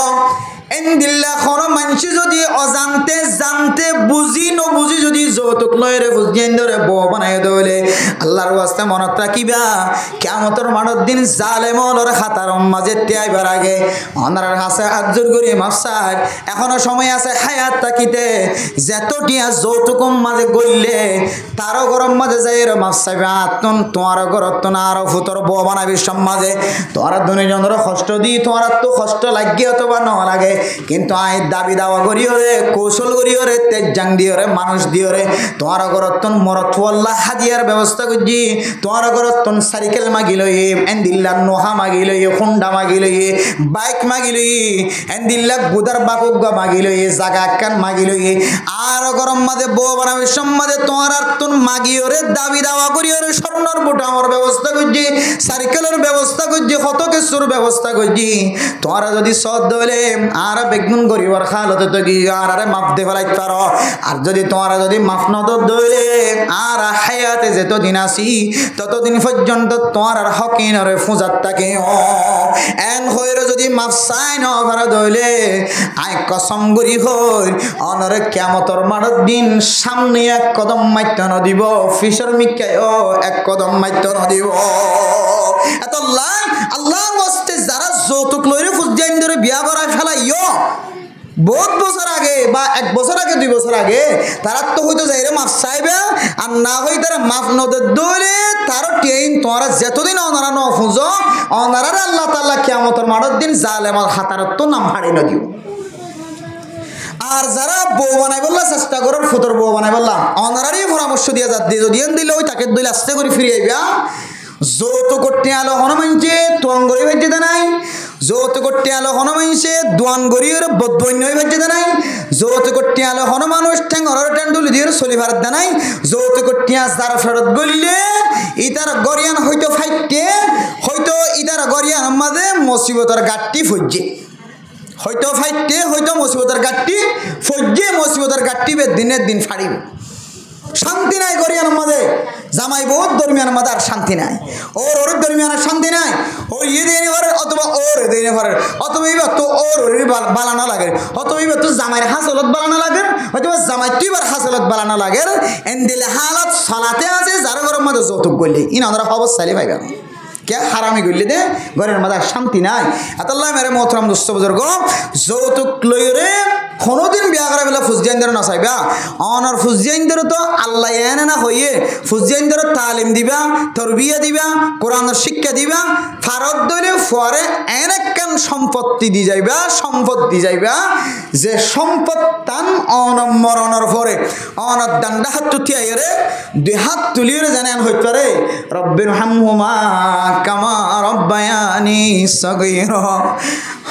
এন্দিল্লা কোন মানুষ যদি অজান্তে জানতে বুঝি নবুঝি যদি যৌতুক লয় রে বুঝিয়ে ধরে বউ বানাই দলে আল্লাহর ওয়াস্তে মনত রাখিবা কিয়ামতের মাঠের দিন জালেমর খাতার মাঝে তিয়াইবার আগে অনার কাছে আজর করি মাফসাদ এখনো সময় আছে হায়াত তাকিতে যেতটিয়া যৌতুক মাঝে গইলে তারও গরম মাঝে যাই রে মাফসাইবা আত্মন তোমার ঘরত না আর ফুতর বউ বানাবি সমাজে তোমার দুনিজনের কষ্ট দি তোমার তো কষ্ট লাগিয়ে অথবা ন লাগে কিন্তু আই দাবি দাওয়া করিও রে কৌশল করিও রে তেজ জাং দিও রে মানুষ দিও রে তোমার ঘরতন মরত আল্লাহ হাদিয়ার ব্যবস্থা করছি তোমার ঘরতন সাইকেল মাগি লই এন্দিল্লা নোহা মাগি লই হোন্ডা মাগি লই বাইক মাগি লই এন্দিল্লা গুদার বাকুগা মাগি লই জাগা কান মাগি লই আর গরম মাঝে বউ বানাবি সমাজে তোমার তন মাগিও রে দাবি দাওয়া করিও রে স্বর্ণর বুটামর ব্যবস্থা করছি সাইকেলের ব্যবস্থা করছি কত কিছুর ব্যবস্থা করছি তোমরা যদি সদ দলে আর বেগুন গরিবর খালতে তো কি আর মাফ দে ফেলাই পারো আর যদি তোমরা যদি মাফ নদ দলে আর হায়াতে যতদিন আসি ততদিন পর্যন্ত তোমার হকিনরে ফুজাত থাকে এন হইরে যদি মাফ চাই ন ভাড়া দলে আই কসম গরি হই অনরে কিয়ামতর মাঠের দিন সামনে এক কদম মাইত্য ন দিব ফিশর মিকায় এক কদম মাইত্য ন দিব এত আল্লাহর ওয়াস্তে যারা যৌতুক লইরে ফুজাইন ধরে বিয়া করা ফেলাইও বহুত বছর আগে বা এক বছর আগে 2 বছর আগে তারা তো হয়তো যাইরে মাফ চাইবে আর না হই তারা মাফ নদে দলে তারও টেইন তোমরা যতদিন অনারা ন ফুজো অনারার আল্লাহ তাআলা কিয়ামতের মাঠের দিন জালেমাল খাতারত তো নাম হারিয়ে ন দিও আর যারা বউ বানাই বললা চেষ্টা করার ফুতর বউ বানাই বললাম অনারারই পরামর্শ দিয়া যা দিয়ে যদি দিলে ওই তাকে দুই আস্তে করে ফিরে আইবা যৌতুক করতে আলো হনুমানছে তোয়ান গরি ভেজে দে নাই যৌতুক করতে আলো হনুমানছে দোয়ান গরিয়ের বদ্ধন্য ভেজে দে নাই যৌতুক করতে আলো হনুমানুষ ঠ্যাঙ্গর টেন্ডুল দিয়ে চলি ভারত দে নাই যৌতুক করতে যারা ফেরত গলিলে ইতার গরিয়ান হয়তো ফাইটে হয়তো ইতার গরিয়ান মাঝে মুসিবতের গাঠটি ফুজে হয়তো ফাইটে হয়তো মুসিবতের গাঠটি ফুজে মুসিবতের গাঠটি দিনের দিন ফাড়িব শান্তি নাই গরিয়ান মাঝে জামাই বহুত দরমিয়ান মাঝে আর শান্তি নাই ওর দরমিয়ান আর শান্তি নাই ওর ইয়ে দিয়ে নেবার অথবা ওর দিয়ে নেবার অথবা এবার তো ওর বালানো লাগে অথবা এবার তো জামাইয়ের হাসলত বালানো লাগে হয়তো জামাই তুই এবার হাসলত বালানো লাগে এন দিলে হালত সালাতে আছে যার ঘরের মধ্যে যৌতুক করলে ইনারা খবর চালি পাইবেন কে হারামি করলে দে ঘরের মধ্যে শান্তি নাই আতাল্লাহ মেরে মোহতরম দোস্ত বুজুর্গ যৌতুক লইরে কোনোদিন বিয়া করা বেলা ফুজিয়াইনদের না চাইবা অনর ফুজিয়াইনদের তো আল্লাহ এনে না হইয়ে ফুজিয়াইনদের তালিম দিবা তরবিয়া দিবা কোরআনের শিক্ষা দিবা ফারত দইলে পরে এনেকান সম্পত্তি দি যাইবা সম্পদ দি যাইবা যে সম্পদ তান অনমরণের পরে অনর ডান্ডা হাত তুলিয়ে রে 2 হাত তুলিয়ে জানেন হইতে পারে রব্বির হামহুমা কামা রব্বায়ানি সগীরা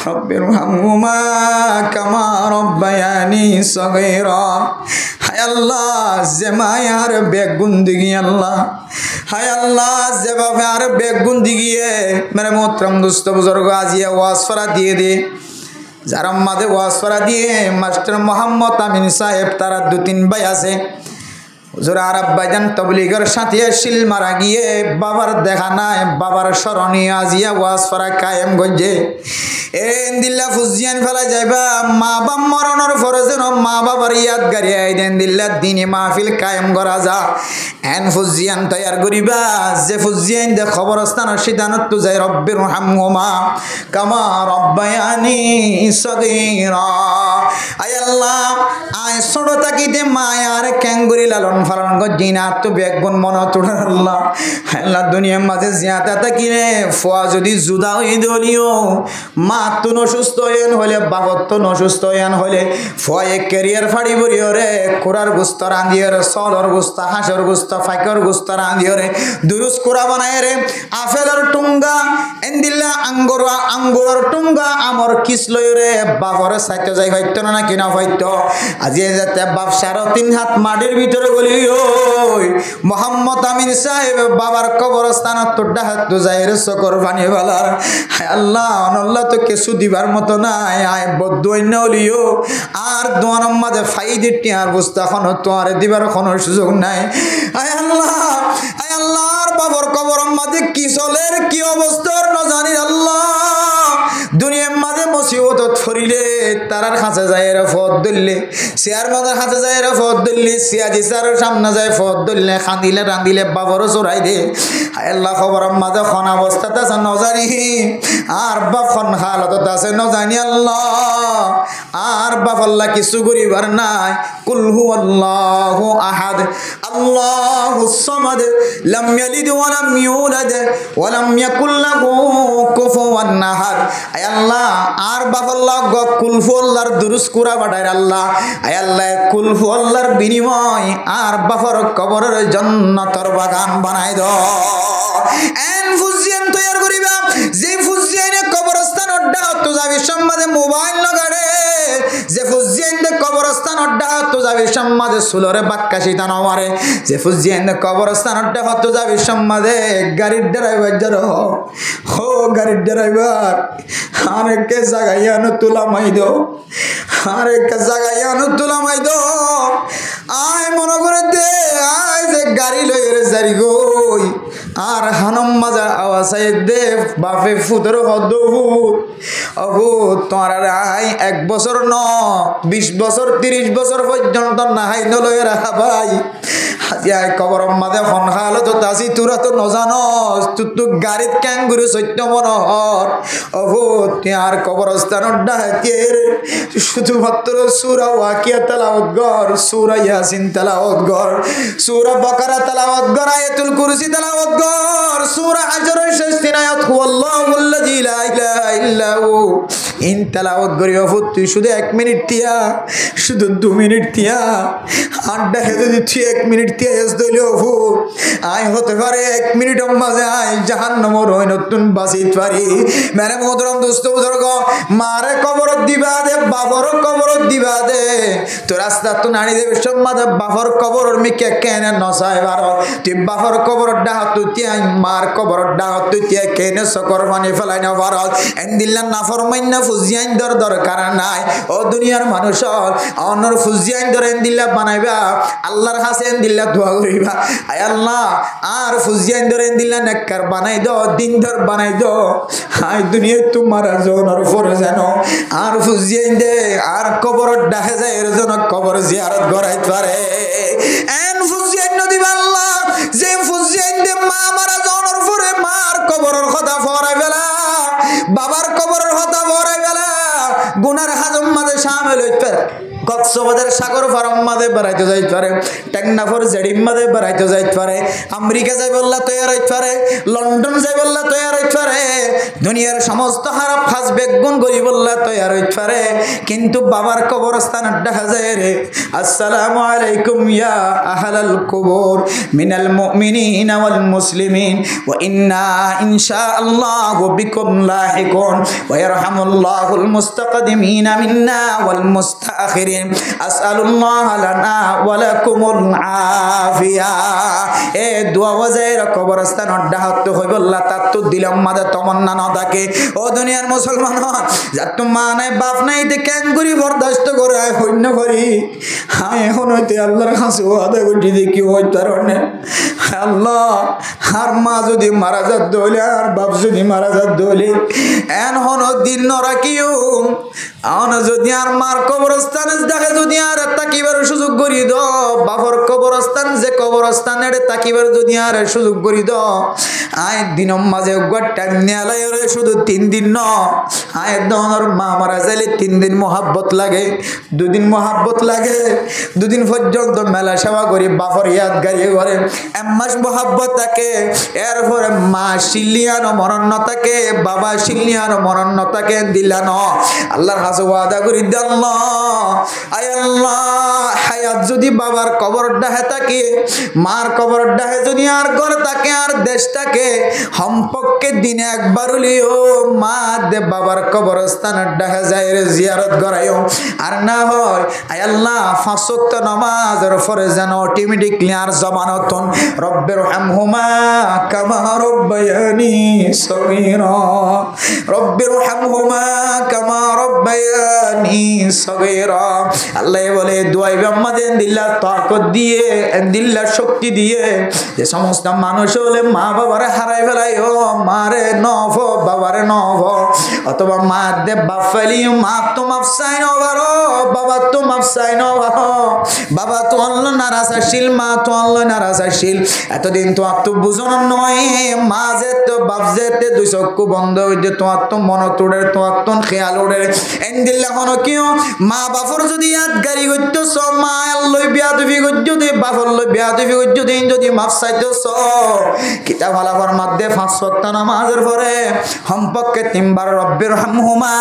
রব্বির হামহুমা কামা রব্বায়ানি সগীরা হায় আল্লাহ যে মায়ার বেগুন দিগি আল্লাহ হায় আল্লাহ যেভাবে আর বেগুন দিগিয়ে মেরে মোহতরম দোস্ত বুজুর্গ আজিয়া ওয়াজ ফরা দিয়ে দে যারা মাঝে ওয়াজ ফরা দিয়ে মাস্টার মোহাম্মদ আমিন সাহেব তারা 2-3 ভাই আছে হুজুর আরব ভাইজান তবলিগের সাথে শিল মারা গিয়ে বাবার দেখা নাই বাবার স্মরণে আজিয়া ওয়াজ ফরা কায়েম গজে এন্দিল্লা ফুজিয়ান ফেলা যাইবা মা বাপ মরণের পরে যেন মা বাবার ইয়াদগারি আইদেন দিল্লা দিনে মাহফিল কায়েম করা যা এন ফুজিয়ান তৈয়ার করিবা যে ফুজিয়ান দে খবরস্থান সিদ্ধান্ত তো যাই রব্বির হামহুমা কামা রব্বায়ানি সগীরা আয় আল্লাহ আয় ছোট থাকিতে মায়ার ক্যাঙ্গুরি লালন ফালান গজিনা তো বেগুন মন তোড়ার আল্লাহ আল্লাহ দুনিয়ার মাঝে জিয়াতা তাকিরে ফুয়া যদি জুদা হয়ে দলিও মা তো অসুস্থ হইন হলে বাবত তো অসুস্থ হইন হলে ফুয়ায়ে ক্যারিয়ার ফাড়ি বরিও রে কোরার গুস্ত রাঁধিও রে সলর গুস্ত হাঁসর গুস্ত ফাইকর গুস্ত রাঁধিও রে দুরুস কোরা বানায় রে আপেলের টুঙ্গা এন্দিল্লা আঙ্গুরের টুঙ্গা আমর কিস লই রে বাবরে সাইতে যাই হইতো না কিনা হইতো আজি যাতে বাপ 3.5 হাত মাটির ভিতরে গলি ওই মোহাম্মদ আমিন সাহেব বাবার কবরস্থান তোড্ডা হাত তো যাই রে সকর পানি বালার আল্লাহ আল্লাহ তো কিছু দিবার মতো নাই আয় বদুইন হলিও আর দোয়ার মাঝে ফাইদি টিয়ার বস্তা এখন তোয়ারে দিবার কোনো সুযোগ নাই আয় আল্লাহর বাবার কবর মাঝে কি চলের কি অবস্থার না জানি আল্লাহ দুনিয়ার মাঝে মুসিবত ফরিলে তারার কাছে যায় রে ফদ দিল্লি সিয়ার মাঝে কাছে যায় রে ফদ দিল্লি সিয়াজি স্যার সামনে যায় ফদ দিল্লি খান্দিলে রান্দিলে বাবরও চড়াই দে আল্লাহ খবর মাঝে খন অবস্থাতে আছে নজানি আর বাপ খন হালত আছে নজানি আল্লাহ আর বাপ আল্লাহ কিছু করিবার নাই কুল হুয়াল্লাহু আহাদ আল্লাহুস সামাদ লাম ইয়ালিদ ওয়া লাম ইউলাদ ওয়া লাম ইয়াকুল লাহু কুফুওয়ান আহাদ আয় আল্লাহ আর বাপ আল্লাহ কুল হুয়াল্লাহর দুরুস কুরা বাড়ায় আল্লাহ আয় আল্লাহ কুল হুয়াল্লাহর বিনিময় আর বাপর কবরের জান্নাতের বাগান বানাই দাও এন ফুজিয়ান তৈয়ার করিবা যে ফুজিয়ানে কবরস্থান অড্ডা তো যাবি সম্মাদে মোবাইল লাগাড়ে যে ফুজিয়ান দে কবরস্থান অড্ডা তো যাবি সম্মাদে সুলরে বাক্কাশি তানো মারে যে ফুজিয়ান দে কবরস্থান অড্ডা তো যাবি সম্মাদে গাড়ির ড্রাইভার যারো হো গাড়ির ড্রাইভার আরেককে জাগাইয়ানো তুলা মাই দো আরেককে জাগাইয়ানো তুলা মাই দো আয় মনে করে দে আয় যে গাড়ি লইরে জারি গই আর হানম মাজা আওয়াজে দে বাপে ফুতর হদবুত অহু তোর আই 1 বছর ন 20 বছর 30 বছর পর্যন্ত নাহাই নলয় রাখা ভাই আজি আই কবর মাঝে ফোন খালো তো তাসি তুরা তো নজানস তুই গাড়িত ক্যাঙ্গুরু সত্য মনোহর অহু তার কবরস্থান ডাকের শুধুমাত্র সূরা ওয়াকিয়া তেলাওয়াত কর সূরা ইয়াসিন তেলাওয়াত কর সূরা বাকারা তেলাওয়াত কর আয়াতুল কুরসি তেলাওয়াত কর সূরা হাজরের শেষ 3 আয়াত হুয়াল্লাহুল্লাযী লা ইলাহা ইল্লা হু ইন তেলাওয়াত করিও তুই শুধু 1 মিনিট তিয়া শুধু 2 মিনিট তিয়া আড্ডা যদি তুই 1 মিনিট তিয়া এস দইলো হু আয় হতে পারে 1 মিনিটের মাঝে আয় জাহান্নামের ওই নতুন বাসিত পারি মেরে মোহতরম দোস্ত বুজুর্গ মারে কবর দিবা দে বাবর কবর দিবা দে তো রাস্তা তো নাড়ি দেবে সম্মাদে বাবর কবর মিকে কেনে নসাই বারো তুই বাবর কবর ডাহাত তুই মার কবর ডাহাত তুই কেনে সকর পানি ফেলাই না বারো এন্দিল্লা নাফরমাইন না ফুজিয়াইন দরকার নাই ও দুনিয়ার মানুষ অনর ফুজিয়াইন দর এন্দিল্লা বানাইবা আল্লাহর কাছে এন্দিল্লা দোয়া করিবা আয় আল্লাহ আর ফুজিয়াইন দর এন্দিল্লা নেককার বানাই দাও দিনদার বানাই দাও আই দুনিয়া তোমার জনের উপরে জানো আর ফুজিয়াইন দে আর কবর ডাহে যায় এর জন্য কবর জিয়ারত করাই পারে এন ফুজিয়াইন নদী আল্লাহ যে ফুজিয়াইন দে মা মারা জনের উপরে মার কবরের কথা ফরাই ফেলা বাবার কবরের কথা ফরাই ফেলা গুনার হাজম মাঝে শামিল হইতে কক্সবাজার সাগর ফার্ম মাঝে বেড়াইতে যাইতে পারে টেকনাফর জেডিম মাঝে বেড়াইতে যাইতে পারে আমেরিকা যাই বললা তৈরি হইতে পারে লন্ডন যাই বললা তৈরি হইতে পারে দুনিয়ার সমস্ত হারাপ ফাঁস বেগুন গরি বললা তৈরি হইতে পারে কিন্তু বাবার কবরস্থান দেখা যায় রে আসসালামু আলাইকুম ইয়া আহলাল কুবুর মিনাল মুমিনিনা ওয়াল মুসলিমিন ওয়া ইন্না ইনশাআল্লাহু বিকুম লাহিকুন ওয়া ইয়ারহামুল্লাহুল মুস্তাকদিমিনা মিন্না ওয়াল মুস্তাখিরিন আসআলুল্লাহ লানা ওয়া লাকুমুল আফিয়া এ দোয়া ওয়াজের কবরস্থান ডাহাত হই বললা তাত দিলাম মাদে তমন্না না থাকে ও দুনিয়ার মুসলমান যত মা নাই বাপ নাই তে ক্যাঙ্গুরি বরদাস্ত করে হইন্য করি হ্যাঁ এখন হইতে আল্লাহর কাছে ওয়াদা করি দেখি হইতে পারে আল্লাহ আর মা যদি মারা যাত দলে আর বাপ যদি মারা যাত দলে এন হন দিন নরাকিও আন যদি আর মার কবরস্থানে দেখে যদি আর তাকিবার সুযোগ করি দাও বাপর কবরস্থান যে কবরস্থানের তাকিবার যদি আর সুযোগ করি দাও আয় দিনম মাঝে গোটা ন্যায়ালয়ে শুধু 3 দিন ন আয় দনর মা মারা যাইলে 3 দিন মোহাব্বত লাগে 2 দিন মোহাব্বত লাগে 2 দিন পর্যন্ত মেলা সেবা করি বাপর ইয়াদগারি করে 1 মাস মোহাব্বত থাকে এরপরে মা শিলিয়ানো মরণ থাকে বাবা শিলিয়ানো মরণ থাকে দিলান আল্লাহর কাছে ওয়াদা করি আল্লাহ আয় আল্লাহ হায়াত যদি বাবার কবর ডাহে থাকে মার কবর ডাহে যদি আর ঘর থাকে আর দেশ থাকে সম্পর্কে দিনে একবার হলিও মা দে বাবার কবরস্থান ডাহে যায় জিয়ারত করাইও আর না হয় আয় আল্লাহ 5 ওয়াক্ত নামাজের ফরজ যেন অটোমেটিকলি আর জমানতন রব্বির হামহুমা কামা রব্বায়ানি সগীরা রব্বির হামহুমা কামা রব্বায়ানি সগীরা আল্লাহ বলে দোয়াই আমাদের দিল্লা তাকত দিয়ে দিল্লা শক্তি দিয়ে যে সমস্ত মানুষ হলে মা বাবারে হারাই ফেলাই ও মারে নভ বাবারে নভ অথবা মা দে বাপ ফেলি মা তো মাফসাই নভারো বাবা তো মাফসাই নভারো বাবা তো অন্য নারাজ আসিল মা তো অন্য নারাজ আসিল এতদিন তো আর তো বুঝন নয় মা যেতে বাপ যেতে 2 চক্ষু বন্ধ হইতে তোমার তো মন তোড়ে তোমার তো খেয়াল ওড়ে এন দিল্লা কোন কিও মা বাপর যদি ইয়াদ গাড়ি করতো স মা আল্লাহ বিয়াদবি করতো দে বাপর লই বিয়াদবি করতো দিন যদি মাফ চাইতো স কিতাব আলাপর মধ্যে 5 ওয়াক্ত নামাজের পরে সম্পর্কে 3 বার রব্বির হামহুমা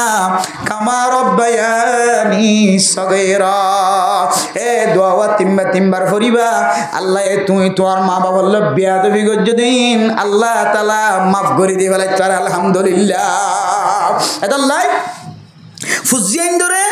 কামা রব্বায়ানি সগীরা এ দোয়া 3 বার পড়িবা আল্লাহ তুই তোর মা বাবার লই বিয়াদবি করতো দিন আল্লাহ তাআলা মাফ করে দিবেলা তার আলহামদুলিল্লাহ এটা লাই ফুজিয়াইন ধরে